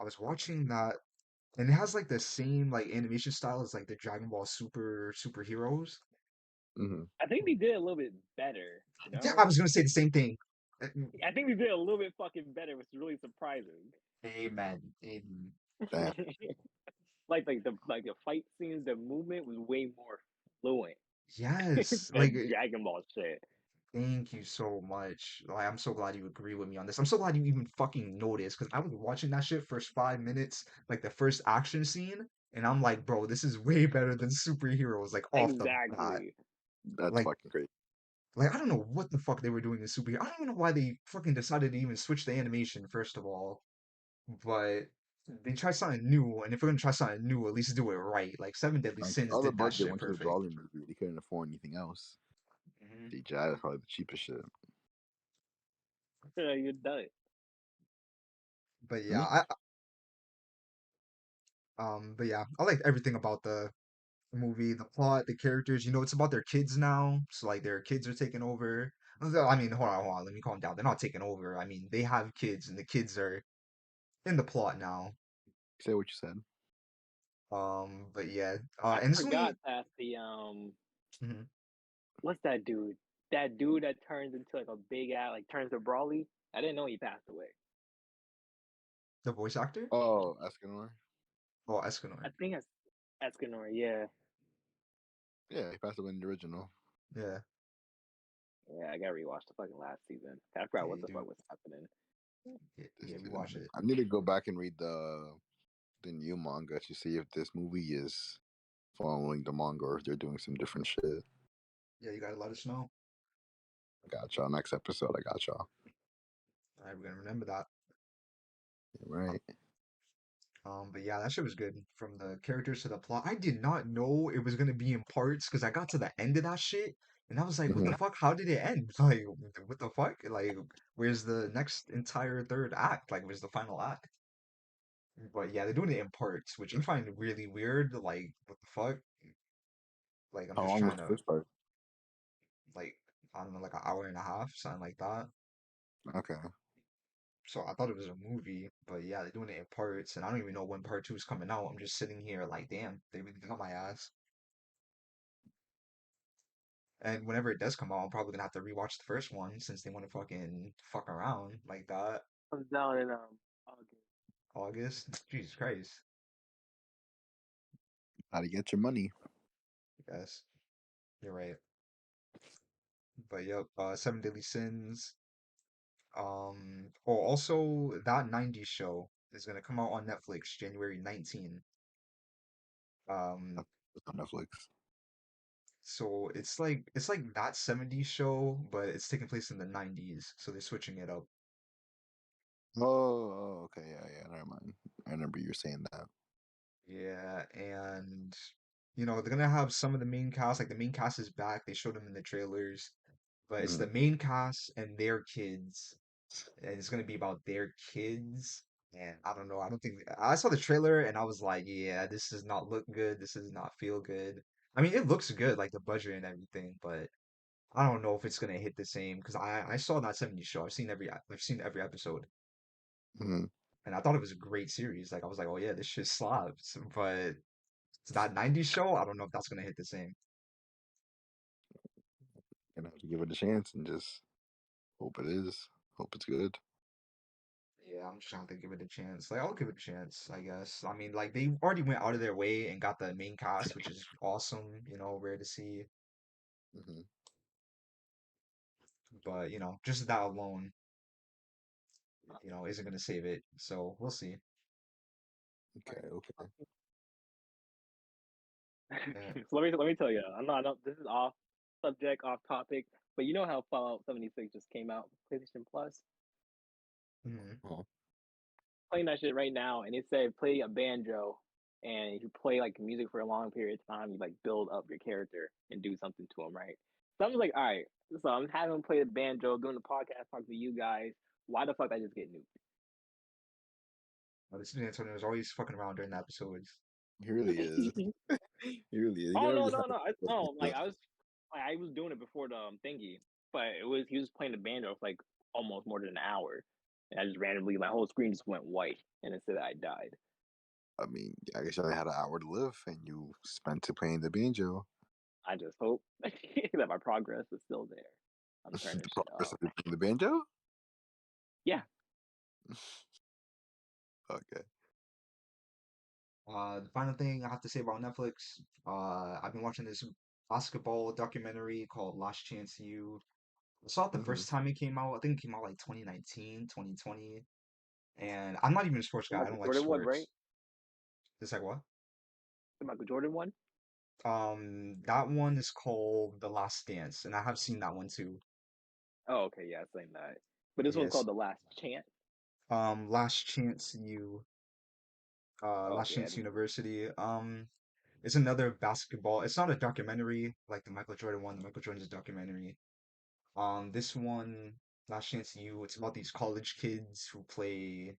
I was watching that, and it has like the same like animation style as like the Dragon Ball superheroes. Hmm. I think they did a little bit better. You Yeah, I know, was gonna say the same thing. I think they did a little bit fucking better, which is really surprising. Amen. Amen. Damn. like the fight scenes, the movement was way more fluent Yes, like than Dragon Ball shit. thank you so much. Like, I'm so glad you agree with me on this. I'm so glad you even fucking noticed because I was watching that shit first 5 minutes, like the first action scene, and I'm like, bro, this is way better than superheroes, like off the bat. Exactly. That's Like, fucking crazy. like I don't know what the fuck they were doing in superhero. I don't even know why they fucking decided to even switch the animation, first of all. But they tried something new, and if we're gonna try something new, at least do it right. Like Seven Deadly Like Sins all the did that budget shit went to the perfect. Brawler movie. They couldn't afford anything else. Hmm. CGI is probably the cheapest shit. You done it. But yeah, Hmm? but yeah, I liked everything about the movie, the plot, the characters. You know, it's about their kids now. So like their kids are taking over. I mean, hold on, let me calm down. They're not taking over. I mean, they have kids, and the kids are in the plot now. Say what you said. But yeah, I and it's forgot only that mhm. what's that dude? That dude that turns into like a big ass, like turns to Brawly. I didn't know he passed away. The voice actor? Oh, Escanor. Oh, I Escanor. think it's Escanor. Yeah, Yeah, he passed away in the original. Yeah, yeah. I gotta rewatch the fucking last season. I forgot yeah, what you the fuck do. was happening. Yeah, This yeah, we dude. watch it. I need to go back and read the new manga to see if this movie is following the manga or if they're doing some different shit. Yeah, you gotta let us know. I got y'all. Next episode, I got y'all. All right, we're gonna remember that. Yeah, right. But yeah, that shit was good. From the characters to the plot. I did not know it was gonna be in parts because I got to the end of that shit and I was like, what the Mhm. fuck? How did it end? Like, what the fuck? Like, where's the next entire third act? Like, where's the final act? But yeah, they're doing it in parts, which I find really weird. Like, what the fuck? Like, I'm How just long was trying the to, first part? like, I don't know, like an hour and a half, something like that. Okay. So I thought it was a movie, but yeah, they're doing it in parts, and I don't even know when part two is coming out. I'm just sitting here like, damn, they really got my ass. And whenever it does come out, I'm probably gonna have to rewatch the first one since they want to fucking fuck around like that. Comes down in August. August, Jesus Christ, How to get your money? I guess you're right. But yep, Seven Deadly Sins. Oh, also that '90s show is gonna come out on Netflix January 19. Um, It's on Netflix. so it's like that '70s show, but it's taking place in the '90s, so they're switching it up. Oh, okay. Yeah. Never mind. I remember you were saying that. Yeah, and they're gonna have some of the main cast, like the main cast is back. They showed them in the trailers, but it's the Mhm. main cast and their kids, and it's gonna be about their kids. And I don't know. I don't think I saw the trailer and I was like, yeah, this does not look good. This does not feel good. I mean, it looks good, like the budget and everything, but I don't know if it's gonna hit the same because I saw that '70s show. I've seen every episode, Mhm. and I thought it was a great series. Like I was like, oh yeah, this shit slaps. But that '90s show, I don't know if that's gonna hit the same. Gonna have to give it a chance and just hope it is. Hope it's good. Yeah, I'm just trying to give it a chance. Like I'll give it a chance, I guess. I mean, like they already went out of their way and got the main cast, which is awesome. Rare to see. Hmm. But just that alone, isn't gonna save it. So we'll see. Okay. Okay. Yeah. So let me tell you. I know this is off subject, off topic, but you know how Fallout 76 just came out, PlayStation Plus. Mhm. Oh. Playing that shit right now, and it said play a banjo, and if you play like music for a long period of time, you like build up your character and do something to him, right? So I'm just like, all right. So I'm having him play the banjo, doing the podcast, talk to you guys. Why the fuck I just get nuked? This is Antonio was always fucking around during the episodes. He really is. He really is. You Oh can never no just no have no no! a- I was doing it before the thingy, but he was playing the banjo for like almost more than an hour, and I just randomly my whole screen just went white, and it said I died. I mean, I guess you only had an hour to live, and you spent it playing the banjo. I just hope that my progress is still there. I'm turning The shit progress off. of you playing the banjo. Yeah, Okay. The final thing I have to say about Netflix, I've been watching this basketball documentary called Last Chance U. I saw it the Hmm. first time it came out. I think it came out like 2019, 2020. And I'm not even a sports the guy. I Michael don't like Jordan one, right? sports. It's like what? The Michael Jordan one. That one is called The Last Dance, and I have seen that one too. Oh, okay, yeah, same that. But this one's Yes. called The Last Chance. Last Chance U, Oh, Last okay, I Chance didn't. University. It's another basketball. It's not a documentary like the Michael Jordan one. The Michael Jordan is a documentary. This one, Last Chance U, it's about these college kids who play,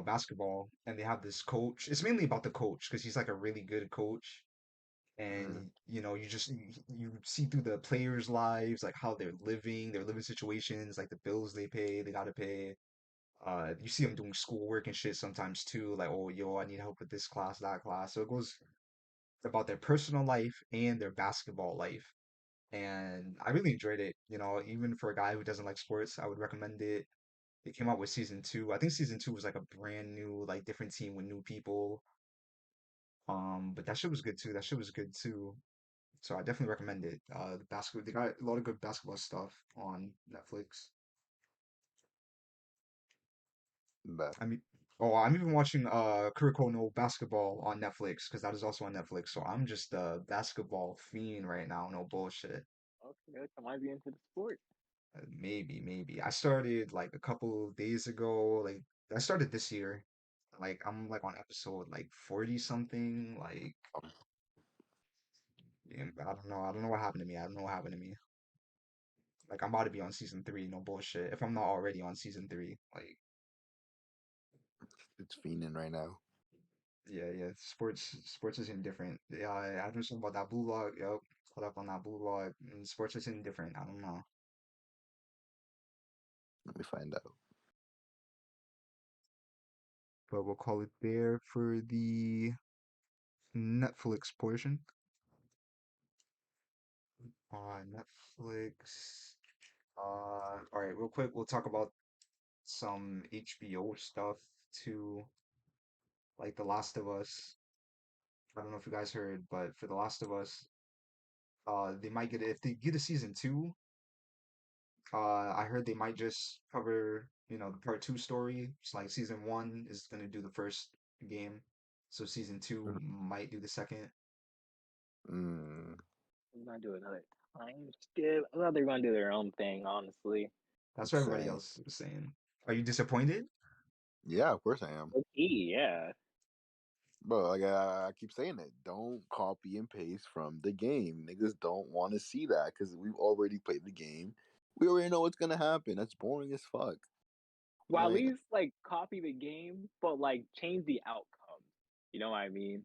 basketball, and they have this coach. It's mainly about the coach because he's like a really good coach, Hmm. and you see through the players' lives, like how they're living, their living situations, like the bills they gotta pay. You see them doing schoolwork and shit sometimes too, like, oh, yo, I need help with this class, that class. So it goes about their personal life and their basketball life. and I really enjoyed it. You know, even for a guy who doesn't like sports, I would recommend it. It came out with season two. I think season two was like a brand new, like different team with new people. But that shit was good too. That shit was good too. So I definitely recommend it. The basketball, they got a lot of good basketball stuff on Netflix. But I mean, oh, I'm even watching Kuroko no Basketball on Netflix because that is also on Netflix. So I'm just a basketball fiend right now. No bullshit. Okay, I might be into the sport. Maybe. I started like a couple days ago. Like I started this year. Like I'm like on episode like 40 something. Like um, yeah, I don't know what happened to me. I don't know what happened to me. Like I'm about to be on season three. No bullshit. If I'm not already on season three, like it's fiending right now. yeah. Sports is indifferent. Yeah, I just know about that blue log. Yep, caught up on that blue log. Sports is indifferent. I don't know. Let me find out. But we'll call it there for the Netflix portion. Netflix. All right, real quick, we'll talk about some HBO stuff too, like The Last of Us. I don't know if you guys heard, but for The Last of Us, they might get if they get a season two. I heard they might just cover, you know, the part two story. It's like season one is gonna do the first game, so season two might do the second. Mm, I'm gonna do another time skip. I thought they were gonna do their own thing, honestly. That's what everybody same. else was saying. Are you disappointed? Yeah, of course I am. Okay, yeah. Bro, like I keep saying it. Don't copy and paste from the game. Niggas don't want to see that because we've already played the game. We already know what's gonna happen. That's boring as fuck. Well, at Right? least like copy the game, but like change the outcome. You know what I mean?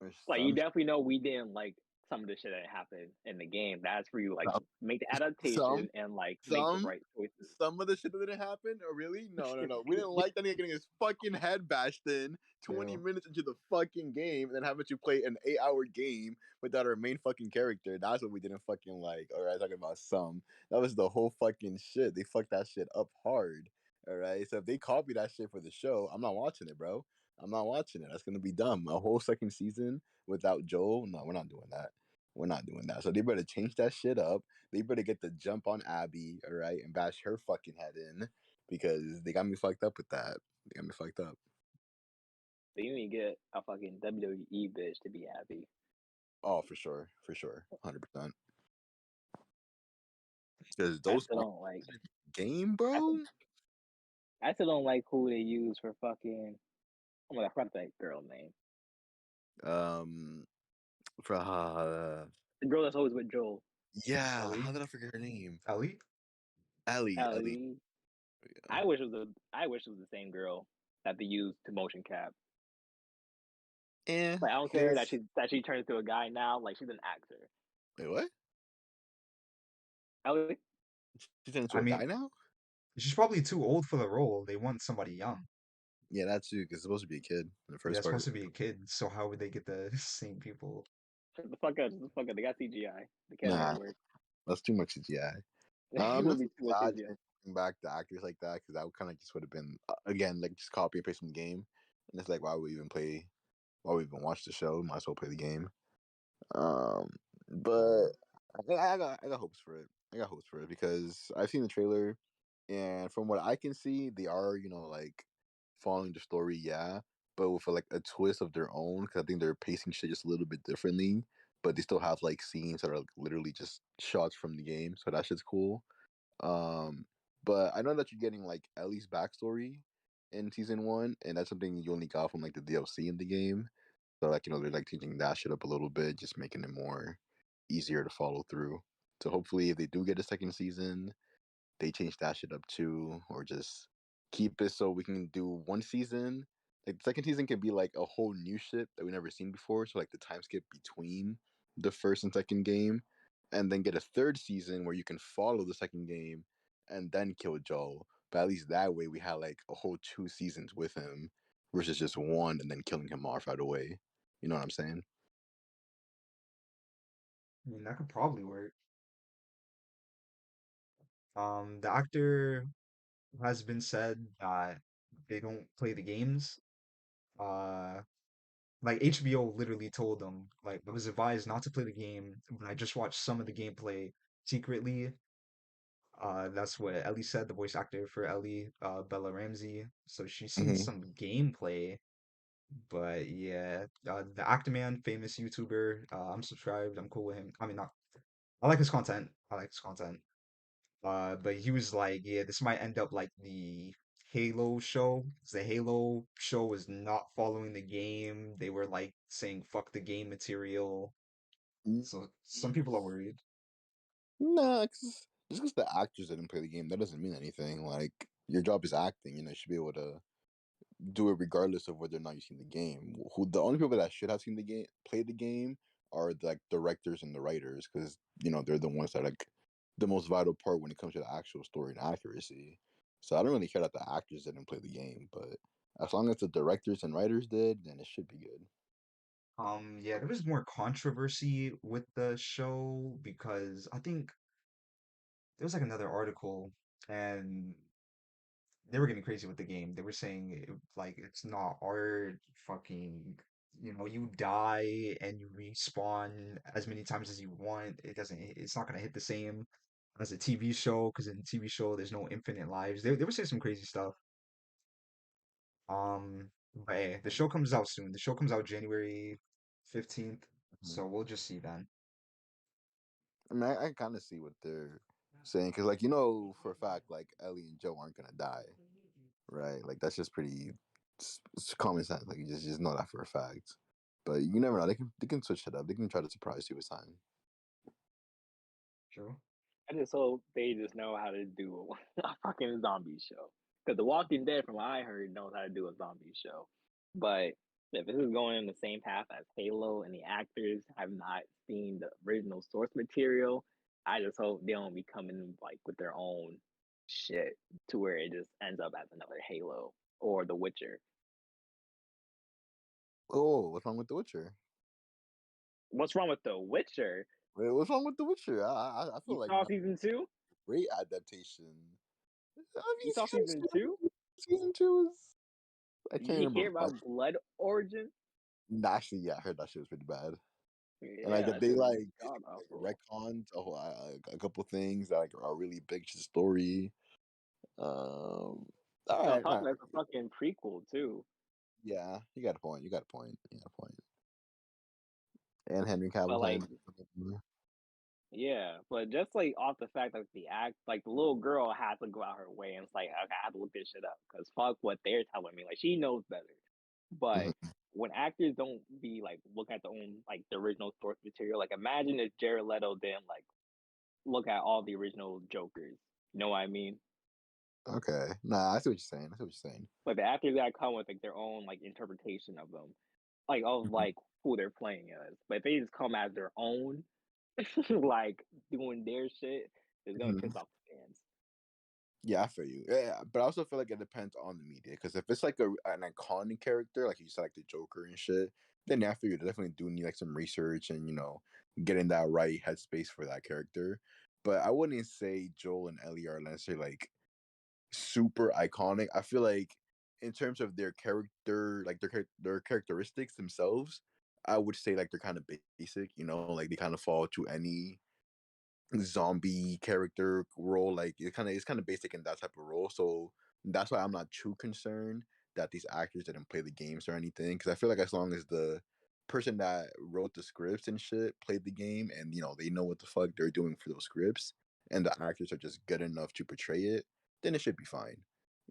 There's Like you some, definitely know we didn't like some of the shit that happened in the game. That's for you like some, make the some, adaptation and like make the some, right choices. some of the shit that didn't happen. Or really? No, no, no. We didn't like that nigga getting his fucking head bashed in 20 Yeah. minutes into the fucking game, and then having to play an 8-hour game without our main fucking character. That's what we didn't fucking like. All right, talking about some. That was the whole fucking shit. They fucked that shit up hard. All right, so if they copy that shit for the show, I'm not watching it, bro. I'm not watching it. That's gonna be dumb. A whole second season without Joel? No, we're not doing that. We're not doing that. So they better change that shit up. They better get the jump on Abby, all right, and bash her fucking head in because they got me fucked up with that. They got me fucked up. So you need to get a fucking WWE bitch to be happy. Oh, for sure, 100%. Because I those still don't like. game, I still, bro. I still don't like who they use for fucking. Oh my god, I forgot that girl name. Um, for The girl that's always with Joel. yeah, how Ellie, did I forget her name? Ellie. Ellie. Ellie. Yeah. I wish it was the same girl that they used to motion cap. Eh, Like I don't care his. that she turns into a guy now. Like she's an actor. Wait, what? Ellie. She's turned into I a guy mean, now? she's probably too old for the role. They want somebody young. Yeah, that's too. Because it's supposed to be a kid in the Yeah, first it's supposed part. to be a kid, so how would they get the same people? Shut the fuck up. Shut the fuck up. They got CGI. The cat Nah, that work. that's too much CGI. It I'm would just be too much glad they CGI. didn't bring back the actors like that because that would kind of just would have been again like just copy and paste from the game, and it's like why would we even play? Why would we even watch the show? Might as well play the game. Um, but I got hopes for it. I got hopes for it because I've seen the trailer, and from what I can see, they are like following the story, yeah, but with like a twist of their own. Because I think they're pacing shit just a little bit differently, but they still have like scenes that are like, literally just shots from the game, so that shit's cool. Um, but I know that you're getting like Ellie's backstory in season one, and that's something you only got from like the DLC in the game. So like they're like changing that shit up a little bit, just making it more easier to follow through. So hopefully, if they do get a second season, they change that shit up too, or just keep it so we can do one season. Like the second season can be like a whole new shit that we never seen before. So like the time skip between the first and second game, and then get a third season where you can follow the second game and then kill Joel. But at least that way we had like a whole 2 seasons with him versus just one and then killing him off right away. You know what I'm saying? I mean, that could probably work. The actor has been said that they don't play the games. Uh, like HBO literally told them, like, it was advised not to play the game, but I just watched some of the gameplay secretly. That's what Ellie said, the voice actor for Ellie, Bella Ramsey. So she's seen Hmm. some gameplay, but yeah, the Actorman, famous YouTuber. I'm subscribed. I'm cool with him. I mean, not. I like his content. I like his content. But he was like, yeah, this might end up like the Halo show. 'Cause the Halo show was not following the game. They were like saying fuck the game material. So some people are worried. Nah, just because the actors didn't play the game, that doesn't mean anything. Like your job is acting, you should be able to do it regardless of whether or not you've seen the game. Who the only people that should have seen the game, played the game, are the like directors and the writers, because they're the ones that like the most vital part when it comes to the actual story and accuracy. So I don't really care that the actors didn't play the game, but as long as the directors and writers did, then it should be good. Yeah, there was more controversy with the show because I think there was like another article and they were getting crazy with the game. They were saying like it's not art, fucking, you die and you respawn as many times as you want. It's not gonna hit the same as a TV show because in a TV show there's no infinite lives. They were saying some crazy stuff. But hey, the show comes out soon. The show comes out January 15th, Mhm. so we'll just see then. I mean, I kind of see what they're saying, because like for a fact, like Ellie and Joe aren't gonna die, right? Like that's just pretty it's common sense. Like you just know that for a fact. But you never know. They can switch it up. They can try to surprise you with time. True. I just hope they just know how to do a fucking zombie show. Because The Walking Dead, from what I heard, knows how to do a zombie show. But if this is going in the same path as Halo and the actors have not seen the original source material, I just hope they don't be coming like with their own shit to where it just ends up as another Halo or The Witcher. Oh, what's wrong with The Witcher? What's wrong with The Witcher? Wait, what's wrong with The Witcher? I You feel like saw season two? great adaptation. I You mean, saw season two? season two is I Did can't you remember hear much. about Blood Origin? Actually, yeah, I heard that shit was pretty bad. And like Yeah, if that they shit was like god awful. retconned a couple things that like are really big to the story. All On right, top all of right. that, it's a fucking prequel too. Yeah, you got a point. You got a point. You got a point. And Henry But Cavill's not like, even anymore. yeah, but just like off the fact that the act, like the little girl had to go out her way, and it's like, okay, I have to look this shit up because fuck what they're telling me. Like she knows better. But Mhm. when actors don't be like look at the own like the original source material, like imagine if Jared Leto didn't like look at all the original Jokers. You know what I mean? Okay. Nah, I see what you're saying. I see what you're saying. Like the actors that come with like their own like interpretation of them, like of Mhm. like who they're playing as. But if they just come as their own, like doing their shit, it's gonna piss Mhm. off the fans. Yeah, I feel you. Yeah, but I also feel like it depends on the media. Because if it's like an iconic character, like you said, like the Joker and shit, then I feel you definitely do need like some research and getting that right headspace for that character. But I wouldn't say Joel and Ellie are necessarily like super iconic. I feel like in terms of their character, like their characteristics themselves, I would say like they're kind of basic. Like they kind of fall to any zombie character role. Like it's kind of basic in that type of role. So that's why I'm not too concerned that these actors didn't play the games or anything. Because I feel like as long as the person that wrote the scripts and shit played the game, and they know what the fuck they're doing for those scripts, and the actors are just good enough to portray it, then it should be fine.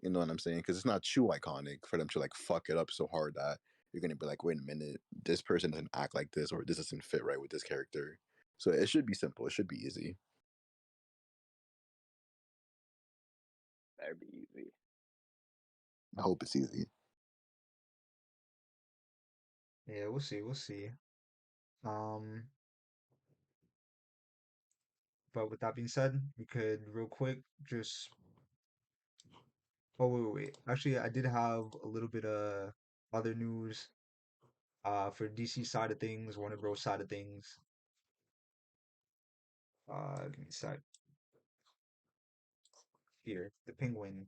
You know what I'm saying? Because it's not too iconic for them to like fuck it up so hard that you're gonna be like, wait a minute, this person doesn't act like this, or this doesn't fit right with this character. So it should be simple. It should be easy. That'd be easy. I hope it's easy. Yeah, we'll see. We'll see. Um, but with that being said, we could real quick just. Oh wait, wait, wait. Actually, I did have a little bit of other news. For DC side of things, Warner Bros. Side of things. Give me a sec. here, The Penguin.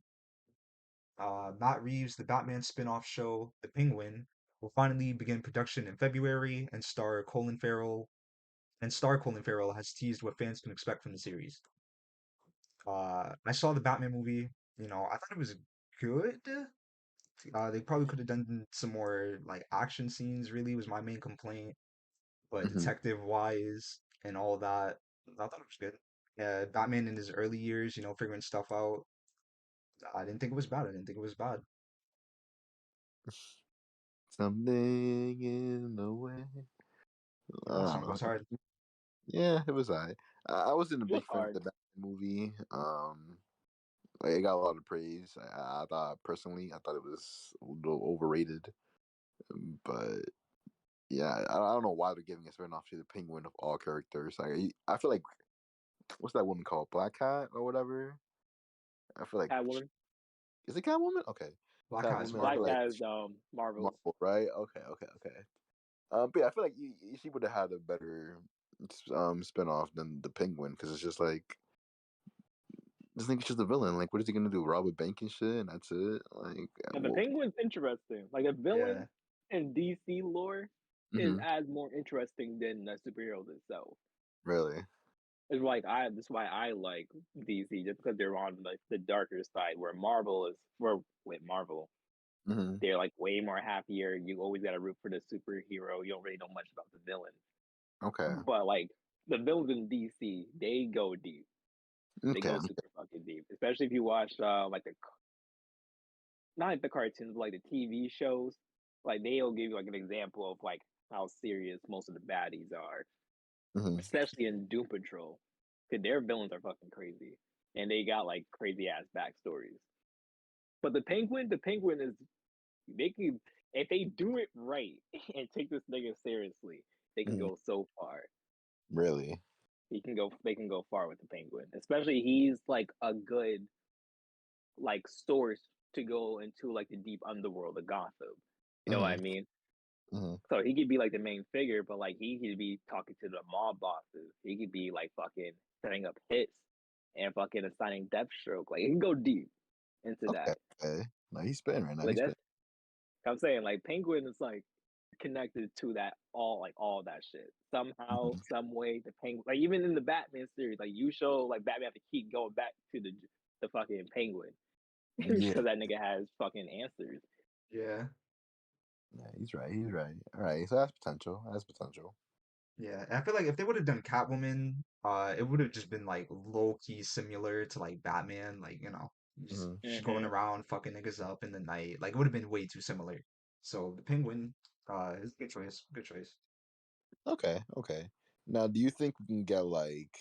Matt Reeves' The Batman spin-off show, The Penguin, will finally begin production in February and star Colin Farrell has teased what fans can expect from the series. I saw the Batman movie. I thought it was good. They probably could have done some more like action scenes. Really, was my main complaint. But Hmm. detective wise and all that, I thought it was good. Yeah, Batman in his early years, figuring stuff out. I didn't think it was bad. I didn't think it was bad. Something in the way. Yeah, that song goes hard. Yeah, it was I wasn't a It was big fan of hard. the Batman movie. Like, it got a lot of praise. I thought personally, I thought it was a little overrated. But yeah, I don't know why they're giving a spin-off to the Penguin of all characters. I feel like, what's that woman called? Black Cat or whatever? I feel like Catwoman. is it Catwoman? Okay, Black Cat is Catwoman. I feel Black like Marvel. Cat is Marvel's. Marvel, right? Okay. But yeah, I feel like she would have had a better spin-off than the Penguin, because it's just like, this nigga's just a villain. Like, what is he gonna do? Rob a bank and shit, and that's it? Like, But the Penguin's interesting. Like a Yeah. villain in DC lore is mm-hmm, as more interesting than the superheroes itself. really. It's like that's why I like DC, just because they're on like the darker side, where Marvel is where with Marvel Mm-hmm. they're like way more happier. You always got to root for the superhero. You don't really know much about the villain. Okay. But like the villains in DC, they go deep. They Okay. go super fucking deep. Especially if you watch like the not like the cartoons, but like the TV shows. Like they'll give you like an example of like how serious most of the baddies are, Mm-hmm. especially in Doom Patrol, because their villains are fucking crazy, and they got like crazy ass backstories. But the Penguin is they can if they do it right and take this nigga seriously, they can Mm-hmm. go so far. Really. They can go far with the Penguin. Especially he's like a good like source to go into like the deep underworld of Gotham. You know what Mm-hmm. I mean? Mm-hmm. So he could be like the main figure, but like he could be talking to the mob bosses. He could be like fucking setting up hits and fucking assigning Deathstroke. Like he can go deep into Okay. that. Okay. No, he's spitting right now. Like He's that's spitting. I'm saying like Penguin is like connected to that all that shit somehow Mm-hmm. some way. The Penguin like even in the Batman series, like you show like Batman have to keep going back to the fucking Penguin Yeah. because that nigga has fucking answers. Yeah. Yeah. He's right. He's right. All right. So that's potential. That's potential. Yeah. And I feel like if they would have done Catwoman, it would have just been like low key similar to like Batman, like, just Mm-hmm. she's going Mm-hmm. around fucking niggas up in the night. Like it would have been way too similar. So the Penguin, is a good choice. Good choice. Okay. Okay. Now, do you think we can get like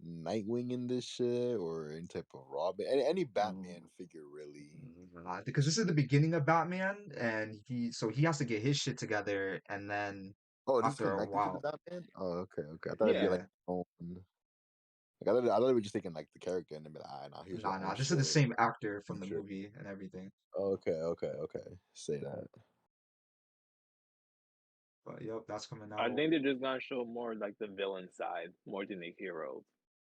Nightwing in this shit, or any type of Robin, any Batman figure really? Because this is the beginning of Batman, and he has to get his shit together, and then Oh, this is after a connected to the while, Batman. Oh, okay, okay. I thought it'd be like yeah, own. I thought we were just taking like the character and then be like, ah, now here's your nah, own nah, this is the shit, same actor from the feature. movie and everything. Okay, okay, okay. Say that. But yep, that's coming I out. think they're just gonna show more like the villain side more than the heroes.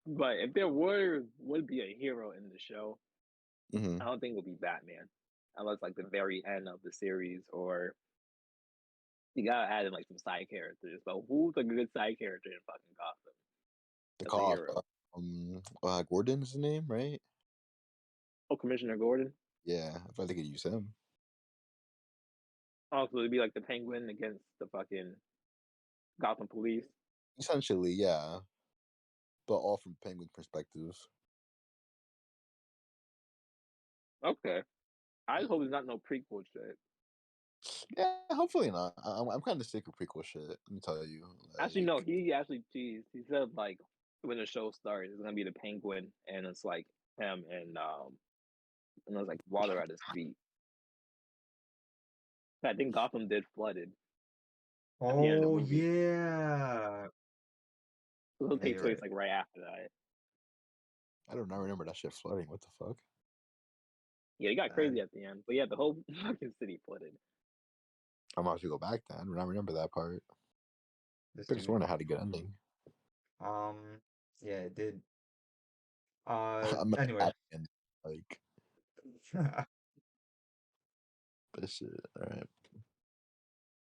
But if there would be a hero in the show, Mm-hmm. I don't think it would be Batman, unless like the very end of the series, or you gotta add in like some side characters. But who's a good side character in fucking Gotham? The That's a cop, hero. Gordon's the name, right? Oh, Commissioner Gordon. Yeah, I thought they could use him. Also, it'd be like the Penguin against the fucking Gotham Police. Essentially, yeah, but all from Penguin perspective. Okay, I just hope it's not no prequel shit. Yeah, hopefully not. I'm kind of sick of prequel shit. Let me tell you, Actually, no, like, he actually teased. He said like when the show starts, it's gonna be the Penguin, and it's like him and there's like water at his feet. I think Gotham did flooded at the end of the Oh movie. yeah, It'll yeah, take you're place right. like right after that. I don't know, remember that shit flooding. What the fuck? Yeah, it got Uh, crazy at the end, but yeah, the whole fucking city flooded. I'm about to go back then. I remember that part. this Could have dude. sworn I had a good ending. Um, yeah, it did. I'm not Anyway, happy and like this shit.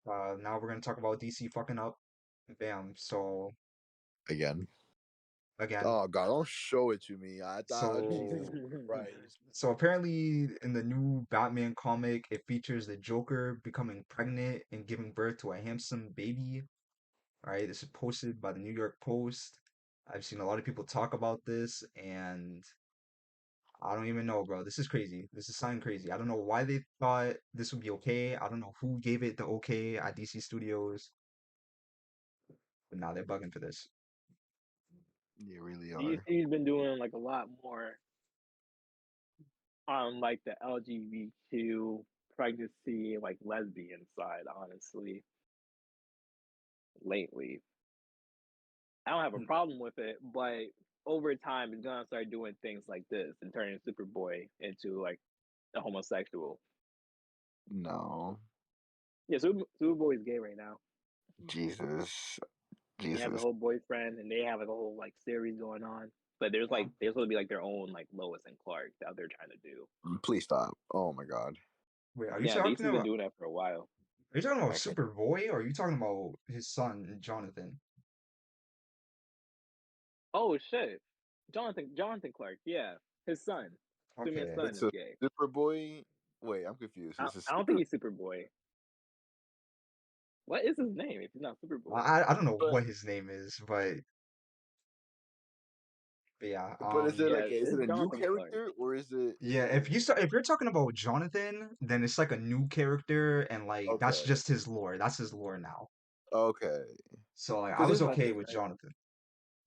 All right, now we're gonna talk about DC fucking up. Bam. So again. again, Oh God, don't show it to me. I thought Jesus so Christ. so apparently in the new Batman comic, it features the Joker becoming pregnant and giving birth to a handsome baby. All right, this is posted by the New York Post. I've seen a lot of people talk about this, and I don't even know, bro. This is crazy. This is sounding crazy. I don't know why they thought this would be okay. I don't know who gave it the okay at DC Studios, but now they're bugging for this. You really are. DC's been doing like a lot more on like the LGBTQ pregnancy, like lesbian side, honestly, lately. I don't have a Hmm. problem with it, but over time, it's gonna start doing things like this and turning Superboy into like a homosexual. No, Yeah, Superboy is gay right now. Jesus, He has a Jesus. whole boyfriend, and they have like a whole like series going on. But there's like they're supposed to be like their own like Lois and Clark that they're trying to do. Please stop. Oh my God. Wait, Yeah, DC's been doing that for a while. are you talking about I can't. Superboy or are you talking about his son, Jonathan? Oh shit, Jonathan Clark. Yeah, his son, Superman's Okay. son, Wait, is so gay. Superboy? Wait, I'm confused. I, Is this I don't think he's Superboy. What is his name if he's not Superboy? I don't know but what his name is, but yeah, but is it Yeah, like is it it's a new Jonathan Clark. character or is yeah, it if you're talking about Jonathan, then it's like a new character and like that's okay? just his lore. That's his lore now. Okay. So like I Because was here's my okay thing, with right? Jonathan.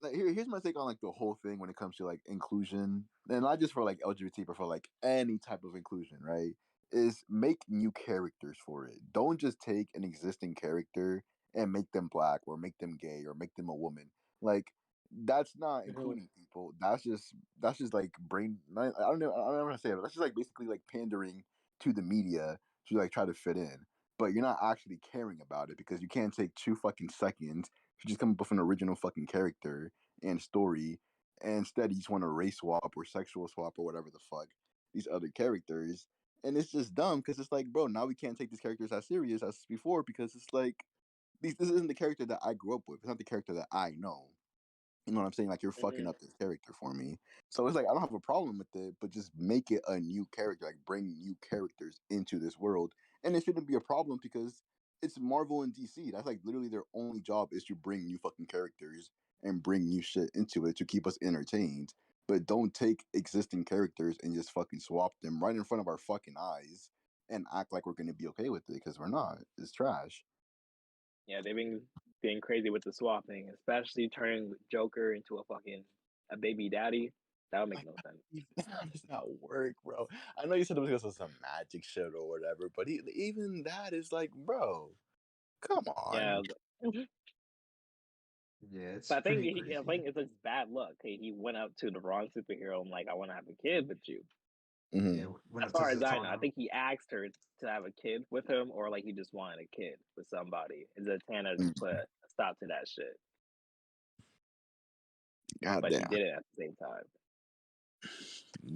Like, here's my take on like the whole thing when it comes to like inclusion, and not just for like LGBT, but for like any type of inclusion, right? Is make new characters for it. Don't just take an existing character and make them black or make them gay or make them a woman. Like that's not Mhm. including people. That's just like brain. I don't know. I don't know how to say it. But that's just like basically like pandering to the media to like try to fit in. But you're not actually caring about it because you can't take 2 fucking seconds to just come up with an original fucking character and story. And instead, you just want to race swap or sexual swap or whatever the fuck these other characters. And it's just dumb because it's like, bro, now we can't take these characters as serious as before because it's like, this isn't the character that I grew up with. It's not the character that I know. You know what I'm saying? Like you're fucking Mhm. up this character for me. So it's like I don't have a problem with it, but just make it a new character. Like bring new characters into this world, and it shouldn't be a problem because it's Marvel and DC. That's like literally their only job is to bring new fucking characters and bring new shit into it to keep us entertained. But don't take existing characters and just fucking swap them right in front of our fucking eyes and act like we're gonna be okay with it because we're not. It's trash. Yeah, they've been being crazy with the swapping, especially turning Joker into a baby daddy. That would make Like, no sense. how does not work, bro? I know you said it was because of some magic shit or whatever, but even that is like, bro, come Yeah, on. Yeah, it's but pretty I crazy. think it's just bad luck. He went up to the wrong superhero and like, I want to have a kid with you. Yeah, Hmm. went As up to far as I know, I Zatanna. think he asked her to have a kid with him, or like he just wanted a kid with somebody. And Zatanna just put a stop to that shit, God but she damn. did it at the same time.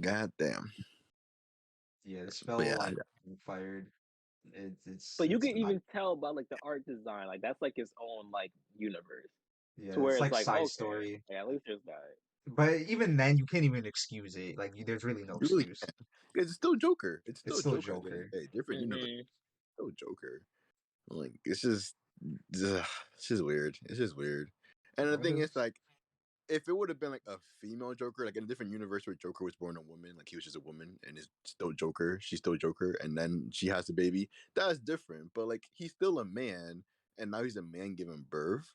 God damn. Yeah, the But spell yeah, like fired. But you It's can not. even tell about like the art design, like that's like his own like universe, to Yeah, where it's it's like like, side okay, story. yeah, at least there's that. But even then, you can't even excuse it. Like, there's really no you really excuse. can. It's still Joker. It's It's still still Joker at the end of Joker. the day. Different universe. Hmm. Still Joker. Like, it's just weird. It's just weird. And the No, it thing is, is. like, if it would have been like a female Joker, like in a different universe where Joker was born a woman, like he was just a woman and is still Joker, she's still Joker, and then she has a baby, that's different. But like he's still a man, and now he's a man giving birth.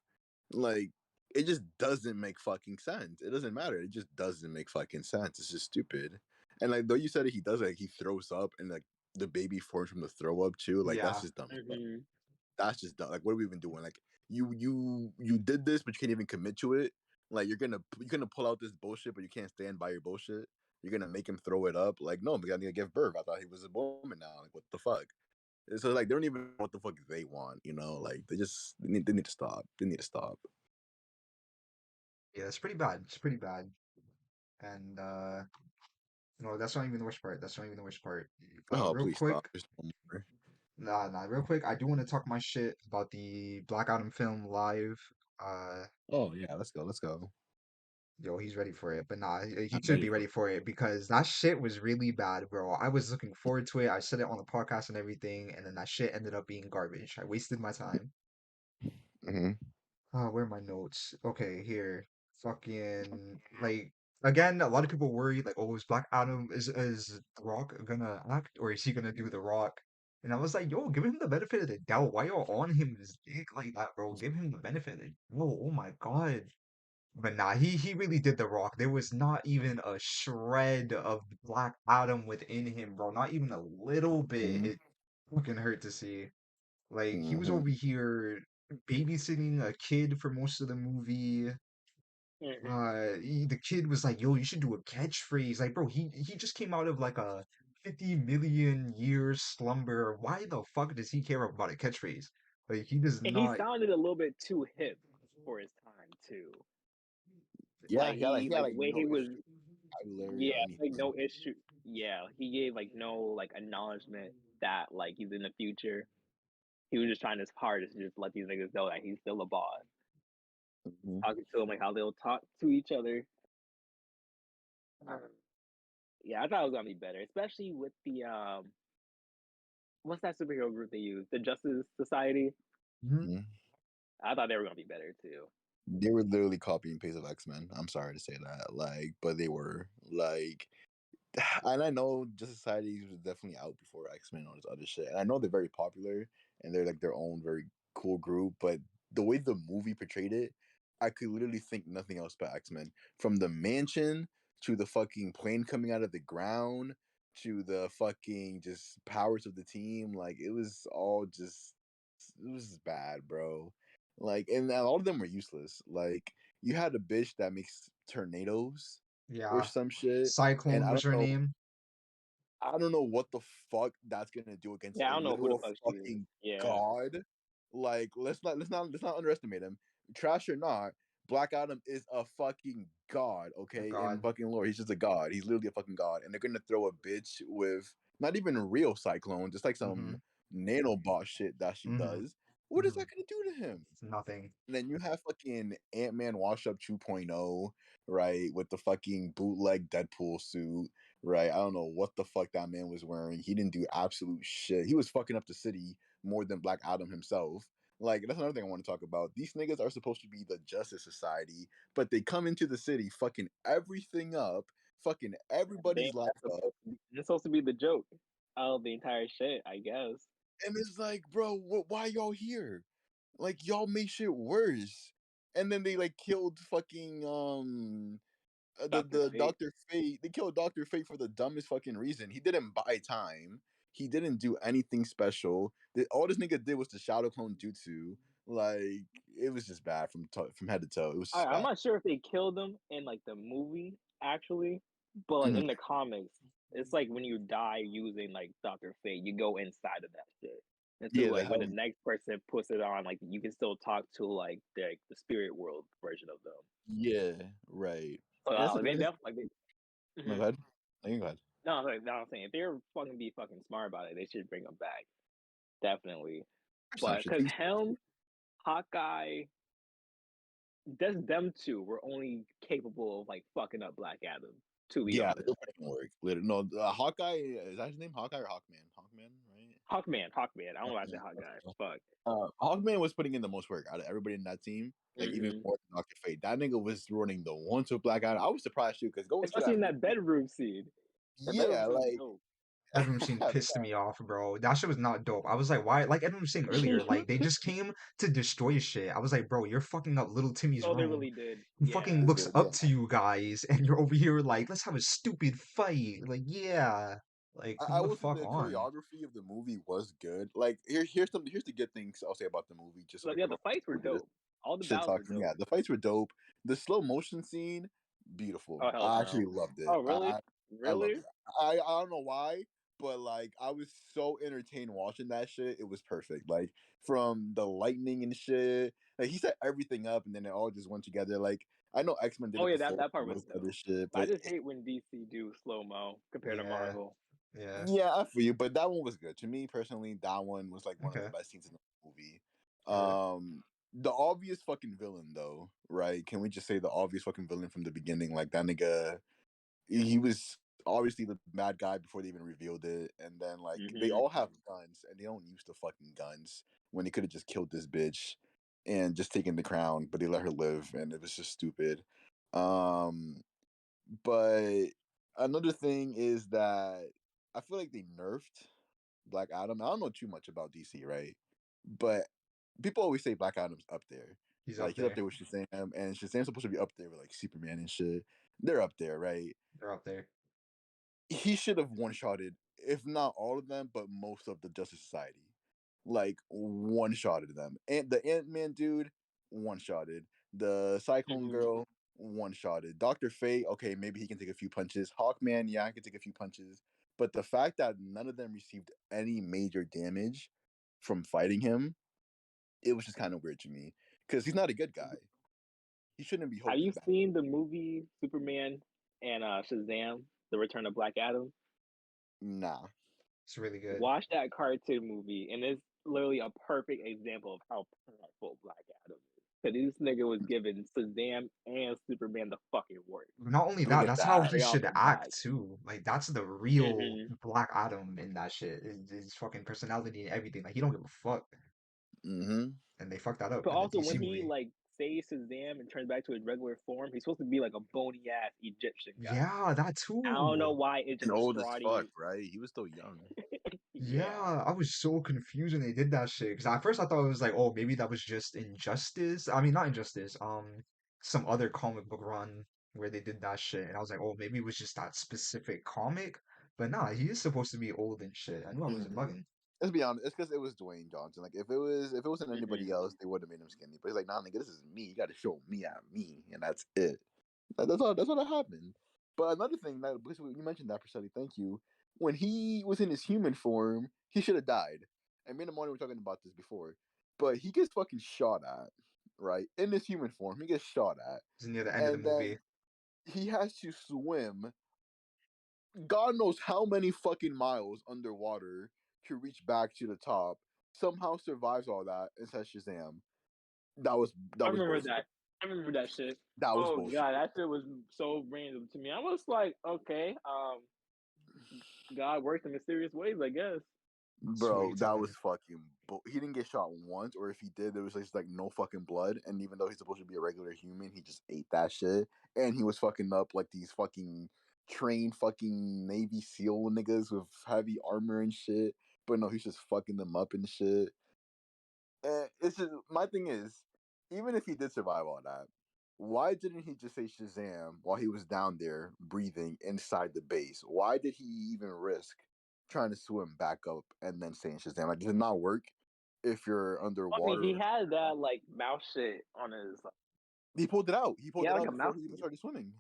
Like it just doesn't make fucking sense. It doesn't matter. It just doesn't make fucking sense. It's just stupid. And like though you said it, he does it, like he throws up and like the baby forms from the throw up too. Like that's Yeah. just dumb. Hmm. That's just dumb. Like, what are we even doing? Like, you did this, but you can't even commit to it. Like, you're gonna pull out this bullshit, but you can't stand by your bullshit. You're gonna make him throw it up. Like, no, because I need to give birth. I thought he was a woman now. Like, what the fuck? And so like, they don't even know what the fuck they want. You know, like they need to stop. They need to stop. Yeah, it's pretty bad. It's pretty bad. And no, that's not even the worst part. That's not even the worst part. Oh, Real please stop. quick, There's one more. nah, real quick, I do want to talk my shit about the Black Adam film live. Uh, Oh yeah, let's go. Let's go. Yo, he's ready for it, but nah, he I'm should ready be for ready for it because that shit was really bad, bro. I was looking forward to it. I said it on the podcast and everything, and then that shit ended up being garbage. I wasted my time. it. Hmm. Where are my notes? Okay, here. Fucking like again, a lot of people worry like, oh, is Black Adam is The Rock gonna act or is he gonna do The Rock? And I was like, yo, give him the benefit of the doubt. Why y'all on him his dick like that, bro? Give him the benefit of the doubt. Oh my God. But nah, he really did The Rock. There was not even a shred of Black Adam within him, bro. Not even a little bit. Hmm. It fucking hurt to see. Like he was Hmm. over here babysitting a kid for most of the movie. Mm-hmm. The kid was like, "Yo, you should do a catchphrase." Like, bro, he just came out of like a 50 million years slumber. Why the fuck does he care about a catchphrase? Like, he does And he not. sounded a little bit too hip for his time too. Yeah, Like he he had like like the way he no was, issue with vocabulary yeah, or like anything. no issue. Yeah, he gave like no like acknowledgement that like he's in the future. He was just trying his hardest to just let these niggas know that he's still a boss. Hmm. Talking to him like how they'll talk to each other. Yeah, I thought it was gonna be better, especially with the what's that superhero group they use? The Justice Society. Mhm. I thought they were gonna be better too. They were literally copy and paste of X-Men. I'm sorry to say that, like, but they were like, and I know Justice Society was definitely out before X-Men and all this other shit. And I know they're very popular and they're like their own very cool group, but the way the movie portrayed it, I could literally think nothing else but X-Men. From the mansion to the fucking plane coming out of the ground to the fucking just powers of the team, like it was all just it was just bad, bro. Like, and all of them were useless. Like, you had a bitch that makes tornadoes or Yeah, some shit, and Cyclone was her name. I don't know what the fuck that's gonna do against Yeah, a I don't know who the literal fuck she is. fucking Yeah, god. Like, let's not underestimate him. Trash or not, Black Adam is a fucking god, Oh okay? In God. fucking lore, he's just a god. He's literally a fucking god, and they're gonna throw a bitch with not even a real cyclone, just like some Mm-hmm. nanobot shit that she Mm-hmm. does. What is Mm-hmm. that gonna do to him? It's nothing. And then you have fucking Ant-Man Wash Up 2.0, right? With the fucking bootleg Deadpool suit, right? I don't know what the fuck that man was wearing. He didn't do absolute shit. He was fucking up the city more than Black Adam himself. Like, that's another thing I want to talk about. These niggas are supposed to be the Justice Society, but they come into the city fucking everything up, fucking everybody's life up. that's supposed to be the joke of the entire shit, I guess. And it's like, bro, why y'all here? Like, y'all made shit worse. And then they like killed fucking Doctor the Fate. Doctor Fate. They killed Doctor Fate for the dumbest fucking reason. He didn't buy time. He didn't do anything special. All this nigga did was the shadow clone jutsu. Like, it was just bad from head to toe. It was just I'm bad. not sure if they killed him in like the movie actually, but like Mhm. in the comics, it's like when you die using like Doctor Fate, you go inside of that shit. And so Yeah, the like when the hell. next person puts it on, like you can still talk to like the spirit world version of them. Yeah, right. So And that's they another. definitely like they, No, mhm. go ahead. No, you go ahead. No, no, I'm saying if they're fucking be fucking smart about it, they should bring him back definitely. Some But shit. because him, Hawkeye, just them two were only capable of like fucking up Black Adam. To be Yeah, honest, they'll put in work. Literally, no, Hawkeye is that his name? Hawkeye or Hawkman? Hawkman, right? Hawkman. I don't know why I Hawkman. said Hawkeye. Okay. Fuck. Hawkman was putting in the most work out of everybody in that team, like even Hmm. more than Doctor Fate. That nigga was running the ones with Black Adam. I was surprised too, because going to Especially that in movie, that bedroom scene. That bedroom yeah, scene was like dope. Bedroom scene pissed me off, bro. That shit was not dope. I was like, why? Like everyone was saying earlier, like they just came to destroy shit. I was like, bro, you're fucking up little Timmy's Oh, they room. really did. He Yeah. fucking they looks did, up yeah. to you guys, and you're over here like, let's have a stupid fight. Like, yeah, like I come the will say fuck the on. choreography of the movie was good. Like here's the good things I'll say about the movie, just so But we yeah, can the go fights were into this dope. All the shit battles were talking. Yeah, dope. the fights were dope. The slow motion scene, beautiful. Oh hell I no. actually loved it. Oh really? I loved Really? it. I don't know why, but like I was so entertained watching that shit. It was perfect. Like from the lightning and shit. Like he set everything up and then it all just went together. Like I know X-Men did Oh it yeah, before that part and was most other dope. shit, But I but just hate when DC do slow mo compared to Yeah, Marvel. yeah. yeah, I feel you. But that one was good to me personally. That one was like one of the Okay, best scenes in the movie. all right. The obvious fucking villain though, right? Can we just say the obvious fucking villain from the beginning? Like that nigga, he was obviously the bad guy before they even revealed it, and then like they Mm-hmm. all have guns and they don't use the fucking guns when they could have just killed this bitch and just taken the crown, but they let her live, and it was just stupid. Um, but another thing is that I feel like they nerfed Black Adam. I don't know too much about DC, right? But people always say Black Adam's up there. He's up Like he's up there. there with Shazam, and Shazam's supposed to be up there with like Superman and shit. They're up there, right? They're up there. He should have one shotted, if not all of them, but most of the Justice Society. Like one shotted them. And the Ant-Man dude, one shotted. The Cyclone Mm-hmm. Girl, one shotted. Dr. Fate, okay, maybe he can take a few punches. Hawkman, yeah, I can take a few punches. But the fact that none of them received any major damage from fighting him, it was just kind of weird to me. Because he's not a good guy. He shouldn't be Have holding you back. seen the movie Superman and Shazam: The Return of Black Adam? Nah. It's really good. Watch that cartoon movie, and it's literally a perfect example of how powerful Black Adam is. Cause this nigga was giving Shazam and Superman the fucking work Not only Look that, at that's how that. he right off should the act bat. too. Like that's the real Mm-hmm. Black Adam in that shit. His fucking personality and everything. Like he don't give a fuck. Mm-hmm. And they fucked that up But in the also, DC when he movie. like saves Shazam and turns back to his regular form, he's supposed to be like a bony ass Egyptian guy. Yeah, that I don't know too. why it And just old as fuck, started. right? He was still young. Yeah. Yeah, I was so confused when they did that shit. Because at first I thought it was like, oh, maybe that was just Injustice. I mean, not Injustice. Some other comic book run where they did that shit, and I was like, oh, maybe it was just that specific comic. But nah, he is supposed to be old and shit. I knew I wasn't Mm-hmm. bugging. Let's be honest. It's because it was Dwayne Johnson. Like if it wasn't anybody Mm-hmm. else, they would have made him skinny. But he's like, nah, nigga, this is me. You got to show me at me, and that's it. That's all. That's what happened. But another thing that because you mentioned that, Priscilla, thank you. When he was in his human form, he should have died. And me and Amani were talking about this before. But he gets fucking shot at, right? In his human form, he gets shot at, It's near the end of the and then movie. he has to swim God knows how many fucking miles underwater to reach back to the top. Somehow survives all that and says Shazam. I That was remember bullshit. that. I remember that shit. That was Oh bullshit. god, that shit was so random to me. I was like, okay, God works in mysterious ways, I guess. So what are you Bro, that telling was me? fucking. He didn't get shot once, or if he did, there was just like no fucking blood. And even though he's supposed to be a regular human, he just ate that shit. And he was fucking up like these fucking trained fucking Navy SEAL niggas with heavy armor and shit. But no, he's just fucking them up and shit. And it's just my thing is, even if he did survive all that, why didn't he just say Shazam while he was down there breathing inside the base? Why did he even risk trying to swim back up and then saying Shazam? Like, does it not work if you're I mean, he underwater? had that like mouth shit on his. He pulled it out. He He pulled had it like out a before he even mouthpiece. started swimming.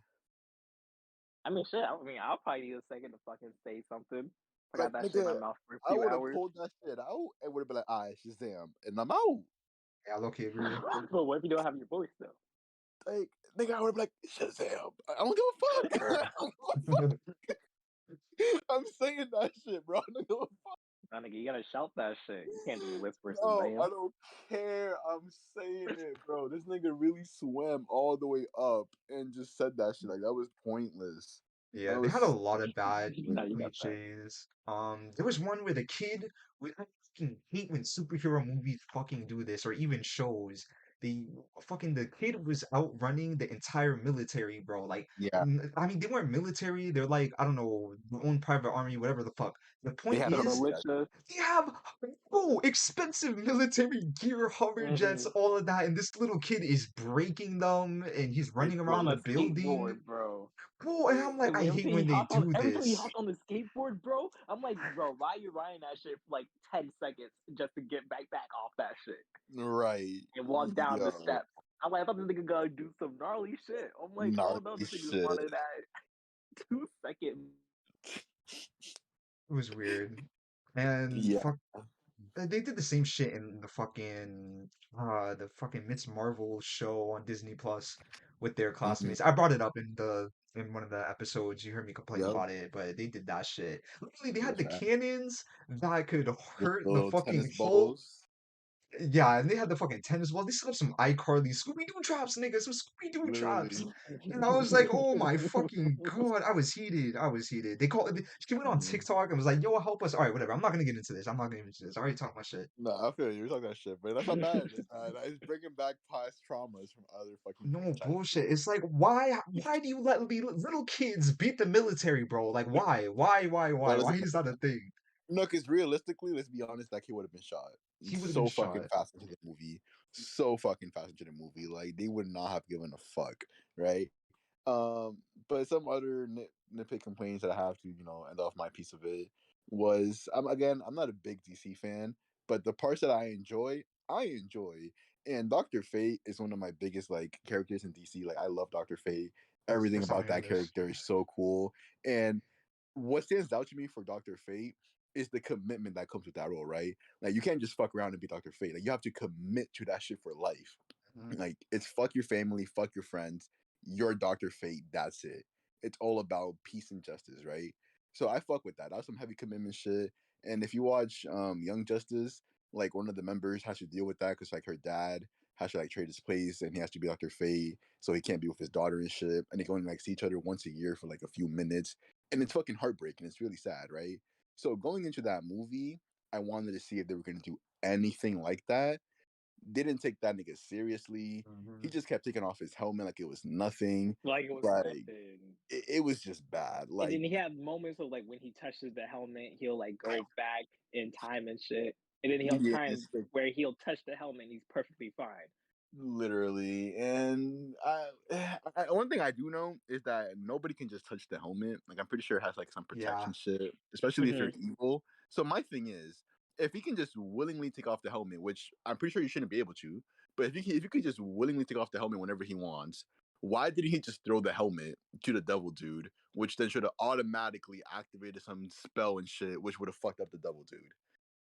I mean, shit. I mean, I'll probably need a second to fucking say something. I Like, got that shit in my nigga, mouth for a I few would have hours. pulled that shit out and would have been like, "Ah, Shazam," and I'm out. Yeah, low-key agree. But what if you don't have your voice though? Like, nigga, I would have been like, "Shazam!" I don't give a fuck. I don't give a fuck. I'm saying that shit, bro. I don't give a fuck. Nah, nigga, you gotta shout that shit. You can't just whisper No, I Shazam. don't care. I'm saying it, bro. This nigga really swam all the way up and just said that shit. Like that was pointless. Yeah, That they had a was lot of bad Nah, you got that. cliches. There was one where the kid, I fucking hate when superhero movies fucking do this, or even shows. The kid was outrunning the entire military, bro. Like, yeah. I mean, they weren't military. They're like, I don't know, their own private army, whatever the fuck. The They point had The is, military. militia. they have, bro, expensive military gear, hover jets, Mm-hmm. all of that, and this little kid is breaking them, and he's He's running on around the a building. skateboard, bro. Bro, and I'm like, And I every hate time he when they hopped on, do every time he this. hopped on the skateboard, bro, I'm like, bro, why are you riding that shit for like 10 seconds just to get back off that shit Right. and walk down the Yo. steps? I'm like, I thought this nigga gonna do some gnarly shit. I'm like, oh no, Gnarly this nigga just shit. wanted that 2 second. It was weird. And Yeah. fuck, They did the same shit in the fucking Miss Marvel show on Disney Plus with their Hmm. classmates. I brought it up in one of the episodes. You heard me complain Yep. about it, but they did that shit. Literally, they It had was the sad. cannons that could The hurt the little fucking tennis Hulk. balls. Yeah, and they had the fucking tennis ball. They set up some iCarly Scooby-Doo traps, nigga, some Scooby-Doo traps. Literally. And I was like, oh my fucking God. I was heated. I was heated. She went on Hmm. TikTok and was like, yo, help us. All right, whatever. I'm not gonna get into this. I'm not gonna get into this. I already talked my shit. No, I feel you. You're talking that shit, but that's not bad. It's bringing back past traumas from other fucking No franchises. bullshit. It's like, why do you let little kids beat the military, bro? Like, why? That Why doesn't is that a thing? No, because realistically, let's be honest, that kid would have been shot. He would have been So fucking shot. fast into the movie. So fucking fast into the movie. Like they would not have given a fuck, right? But some other nitpick complaints that I have to, end off my piece of it was I'm not a big DC fan, but the parts that I enjoy. And Doctor Fate is one of my biggest like characters in DC. Like I love Doctor Fate. Everything For some about that reason, character is so cool. And what stands out to me for Doctor Fate is the commitment that comes with that role, right? Like you can't just fuck around and be Doctor Fate. Like you have to commit to that shit for life. Mhm. Like it's fuck your family, fuck your friends. You're Doctor Fate. That's it. It's all about peace and justice, right? So I fuck with that. That's some heavy commitment shit. And if you watch Young Justice, like one of the members has to deal with that because like her dad has to like trade his place and he has to be Doctor Fate, so he can't be with his daughter and shit. And they go and like see each other once a year for like a few minutes, and it's fucking heartbreaking. It's really sad, right? So going into that movie, I wanted to see if they were going to do anything like that. Didn't take that nigga seriously. He Mhm. just kept taking off his helmet like it was nothing. Like it was Like nothing. it was just bad. And then Like he had moments of like when he touches the helmet, he'll like go back in time and shit. And then he'll yeah, times where he'll touch the helmet and he's perfectly fine. literally. And one thing I do know is that nobody can just touch the helmet. Like I'm pretty sure it has like some Yeah, protection shit, especially if you're Hmm. evil. So my thing is, if he can just willingly take off the helmet, which I'm pretty sure you shouldn't be able to, but if you could just willingly take off the helmet whenever he wants, why didn't he just throw the helmet to the devil dude, which then should have automatically activated some spell and shit, which would have fucked up the devil dude?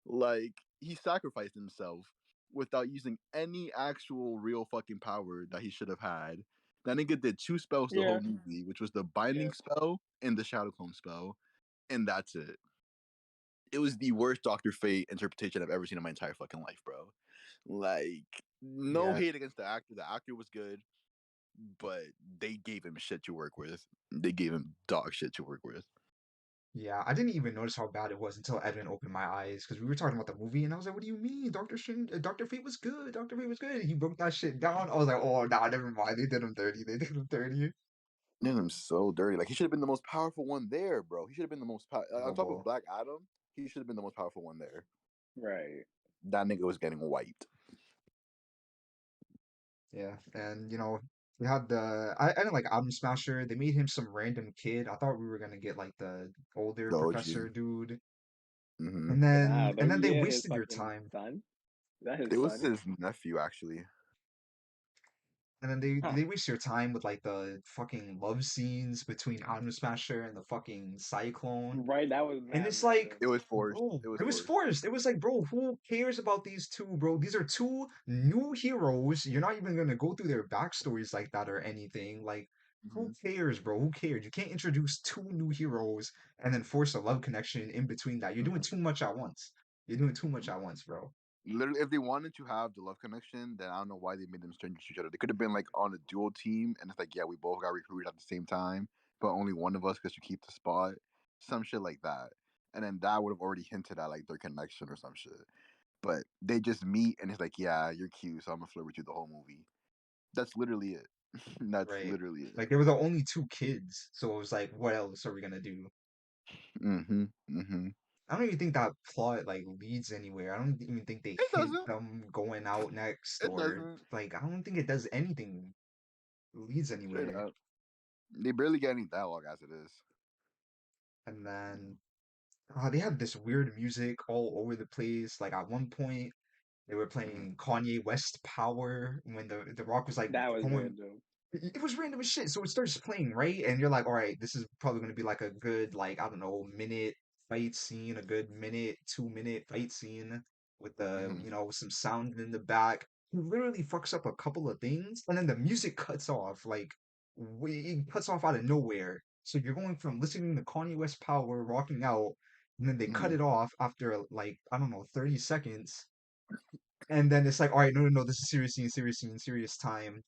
Like he sacrificed himself without using any actual real fucking power that he should have had. That nigga did two spells the Yeah. whole movie, which was the Yeah. binding spell and the shadow clone spell, and that's it. It was the worst Doctor Fate interpretation I've ever seen in my entire fucking life, bro. Like, no yeah, hate against the actor. The actor was good, but they gave him shit to work with. They gave him dog shit to work with. yeah. I didn't even notice how bad it was until Edwin opened my eyes because we were talking about the movie, and I was like, "What do you mean? Doctor Fate was good. Doctor Fate was good." He broke that shit down. I was like, "Oh, nah, never mind. They did him dirty. They did him dirty." Did him so dirty. Like he should have been the most powerful one there, bro. He should have been the most on top of Bobo. Black Adam. He should have been the most powerful one there. Right. That nigga was getting wiped. Yeah, and we had I didn't like Atom Smasher. They made him some random kid. I thought we were gonna get like the older The OG. professor dude, Hmm. and Nah, then don't you they get his wasted your fucking time. son? Is that It his was son? his nephew actually. And then Huh. they waste your time with like the fucking love scenes between Atom Smasher and the fucking Cyclone. Right, that was And mad it's like, random. It was forced. bro, It was it was forced. forced. It was like, bro, who cares about these two, bro? These are two new heroes. You're not even gonna go through their backstories like that or anything. Like, who Hmm. cares, bro? Who cares? You can't introduce two new heroes and then force a love connection in between that. You're doing too much at once. You're doing too much at once, bro. Literally, if they wanted to have the love connection, then I don't know why they made them strangers to each other. They could have been like on a dual team, and it's like, yeah, we both got recruited at the same time, but only one of us gets to keep the spot. Some shit like that, and then that would have already hinted at like their connection or some shit. But they just meet, and it's like, yeah, you're cute, so I'm gonna flirt with you the whole movie. That's literally it. That's Right? literally it. Like, they were the only two kids, so it was like, what else are we gonna do? Mm-hmm. Mm-hmm. I don't even think that plot like leads anywhere. I don't even think they It hint doesn't. them going out next It or doesn't. like I don't think it does anything leads Straight anywhere. up. They barely get any dialogue as it is. And then they had this weird music all over the place. Like at one point they were Mm-hmm. playing Kanye West Power when the Rock was like That was going. random. It was random as shit. So it starts playing, right? And you're like, all right, this is probably gonna be like a good like I don't know minute fight scene, a good minute 2 minute fight scene. with the Mm-hmm. with some sound in the back. He literally fucks up a couple of things, and then the music cuts off. Like it cuts off out of nowhere. So you're going from listening to Kanye West Power rocking out, and then they cut Mm-hmm. it off after like I don't know 30 seconds, and then it's like, all right, no, no, no, this is serious scene, serious scene, serious time.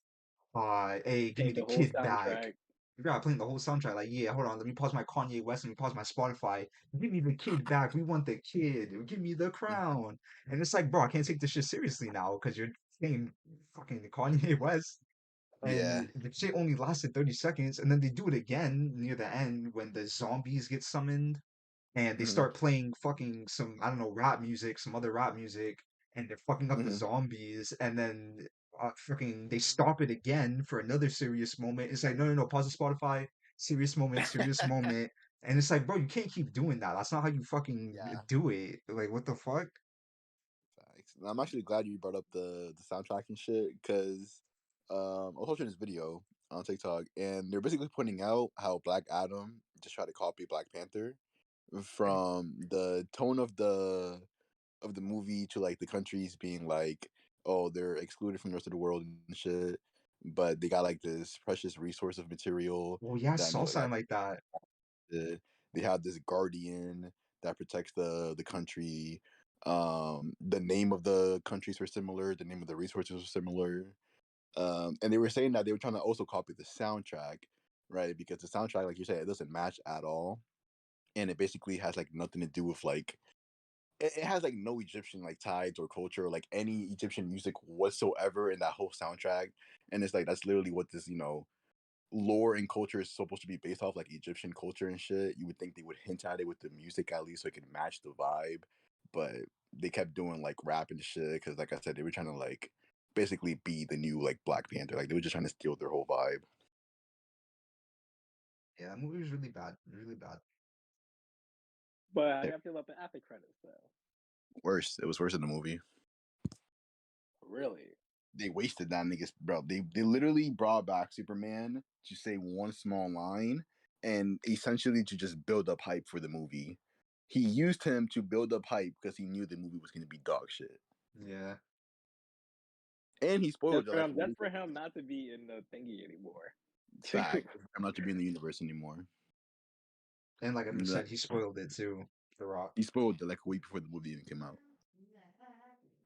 Hey, give me Playing the the whole kid back. soundtrack. You got playing the whole soundtrack. Like, yeah, hold on, let me pause my Kanye West, let me pause my Spotify. Give me the kid back. We want the kid. Give me the crown. And it's like, bro, I can't take this shit seriously now because you're saying fucking Kanye West. Yeah. And the shit only lasted 30 seconds, and then they do it again near the end when the zombies get summoned and they Mm-hmm. start playing fucking some I don't know rap music, some other rap music, and they're fucking up the Mm-hmm. zombies, and then fucking they stop it again for another serious moment. It's like no, no, no, pause the Spotify, serious moment, and it's like bro, you can't keep doing that. That's not how you fucking Yeah. do it. Like what the fuck? Facts. And I'm actually glad you brought up the soundtrack and shit because I was watching this video on TikTok and they're basically pointing out how Black Adam just tried to copy Black Panther from the tone of the movie to like the countries being like, oh, they're excluded from the rest of the world and shit, but they got like this precious resource of material Well, yeah, I that saw no, something like that. they have this guardian that protects the country. The name of the countries were similar. The name of the resources were similar. And they were saying that they were trying to also copy the soundtrack, right? Because the soundtrack, like you said, it doesn't match at all, and it basically has like nothing to do with like it has like no Egyptian like ties or culture or like any Egyptian music whatsoever in that whole soundtrack. And it's like that's literally what this lore and culture is supposed to be based off, like Egyptian culture and shit. You would think they would hint at it with the music at least so it could match the vibe, but they kept doing like rap and shit because, like I said, they were trying to like basically be the new like Black Panther. Like they were just trying to steal their whole vibe. Yeah, that movie was really bad, really bad. But how do Yeah, you feel about the after credits though? worse. It was worse than the movie. Really? They wasted that niggas, bro. They literally brought back Superman to say one small line and essentially to just build up hype for the movie. He used him to build up hype because he knew the movie was going to be dog shit, Yeah. and he spoiled Just it for like him, way just for him not to be in the thingy anymore. fact. I'm not to be in the universe anymore. And like I Like, said, he spoiled it too, The Rock. he spoiled it like a week before the movie even came out.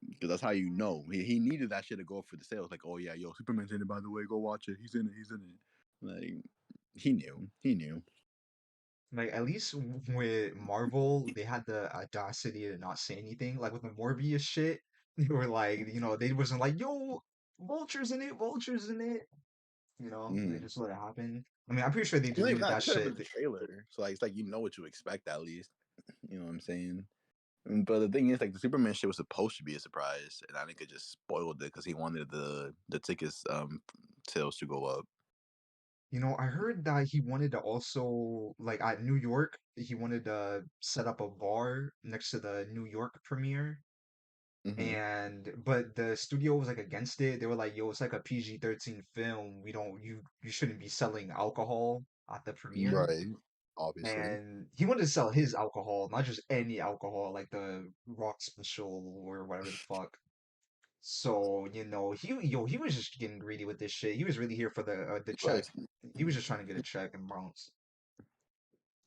Because that's how you know he needed that shit to go for the sales. Like, oh yeah, yo, Superman's in it. By the way, go watch it. He's in it. He's in it. Like, he knew. He knew. Like at least with Marvel, they had the audacity to not say anything. Like with the Morbius shit, they were like, they wasn't like, "Yo, vultures in it, vultures in it." They Mm-hmm. just let it happen. I mean, I'm pretty sure they Not even deleted that. that They said it shit. was a trailer, so like it's like you know what you expect at least. You know what I'm saying? But the thing is, like the Superman shit was supposed to be a surprise, and I think it just spoiled it because he wanted the tickets sales to go up. I heard that he wanted to also like at New York, he wanted to set up a bar next to the New York premiere. Mm-hmm. And but the studio was like against it. They were like, "Yo, it's like a PG-13 film. We don't you shouldn't be selling alcohol at the premiere." Right. Obviously. And he wanted to sell his alcohol, not just any alcohol, like the Rock Special or whatever the fuck. So, he was just getting greedy with this shit. He was really here for the check. But He was just trying to get a check and bounce.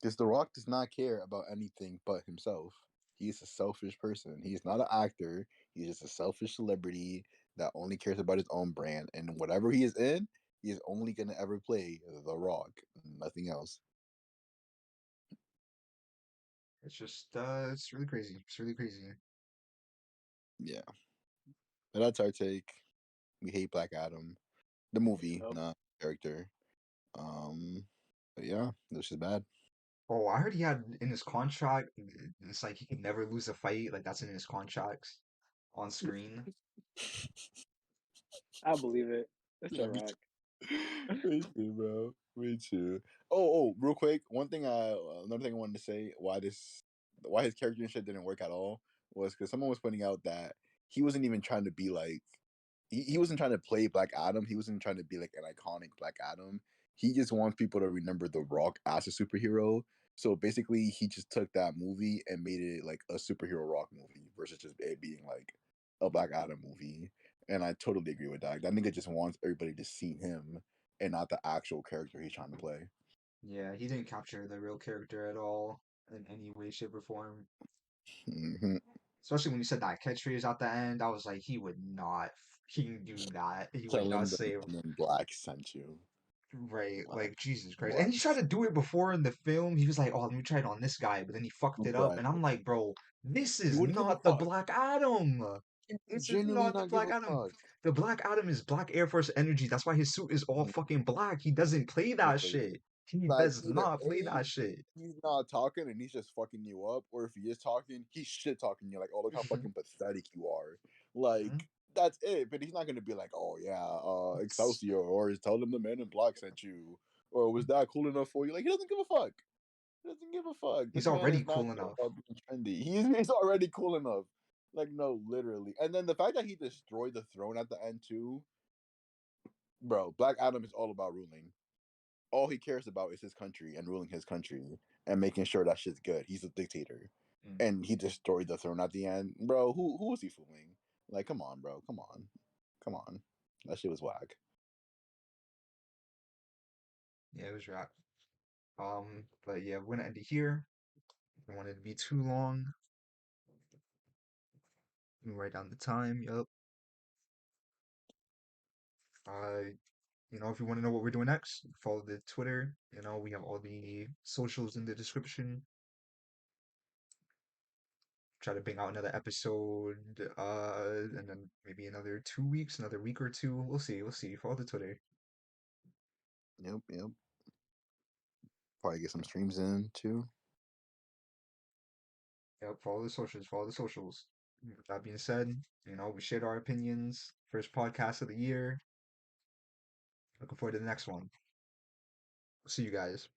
because The Rock does not care about anything but himself. He's a selfish person. He's not an actor. He's just a selfish celebrity that only cares about his own brand. And whatever he is in, he is only gonna ever play The Rock, nothing else. It's really crazy. It's really crazy. Yeah, but that's our take. We hate Black Adam, the movie, Yep. not character. But yeah, this is bad. Oh, I heard he had in his contract, it's like he can never lose a fight. Like that's in his contracts on screen. I believe it. It's The Yeah, me Rock. too. Me too, bro. Me too. Oh, real quick, another thing I wanted to say why his character and shit didn't work at all was because someone was pointing out that he wasn't even trying to be like he wasn't trying to play Black Adam. He wasn't trying to be like an iconic Black Adam. He just wants people to remember The Rock as a superhero. So basically, he just took that movie and made it like a superhero rock movie versus just it being like a Black Adam movie. And I totally agree with that. That nigga just wants everybody to see him and not the actual character he's trying to play. Yeah, he didn't capture the real character at all in any way, shape, or form. Mm-hmm. Especially when you said that catchphrase at the end, I was like, he would not fucking do that. He would Telling not the say Men in Black sent you. right, Like like Jesus Christ. And what? he tried to do it before in the film. He was like, "Oh, let me try it on this guy," but then he fucked it up. Right. And I'm like, "Bro, this He is wouldn't give a not the fuck. Black Adam. He would This is genuinely not the not give Black a Adam. fuck. The Black Adam is Black Air Force energy. That's why his suit is all fucking black. He doesn't play that Literally. shit. He Like does either not play A, that shit." he's not talking and he's just fucking you up, or if he is talking, he's shit talking you. Like, oh, look how fucking pathetic you are. Like that's it. But he's not gonna be like, oh yeah, Excelsior, or tell them the Men in Black sent you, or was that cool enough for you? Like he doesn't give a fuck. He doesn't give a fuck. He's This man already is not cool care enough. about being trendy. He's already cool enough. Like no, literally. And then the fact that he destroyed the throne at the end too, bro. Black Adam is all about ruling. All he cares about is his country and ruling his country and making sure that shit's good. He's a dictator, Mm. and he destroyed the throne at the end, bro. Who was he fooling? Like, come on, bro. Come on, come on. That shit was whack. Yeah, it was rap. But yeah, we're gonna end it here. I don't want it to be too long. Let me write down the time. Yup. Uh, if you want to know what we're doing next, follow the Twitter. We have all the socials in the description. Try to bring out another episode, and then maybe another 2 weeks, another week or two. We'll see. We'll see. Follow the Twitter. Yep. Probably get some streams in too. Yep. Follow the socials. Follow the socials. With that being said, we shared our opinions. First podcast of the year. Looking forward to the next one. See you guys.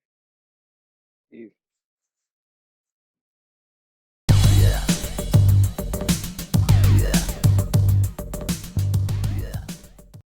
Peace.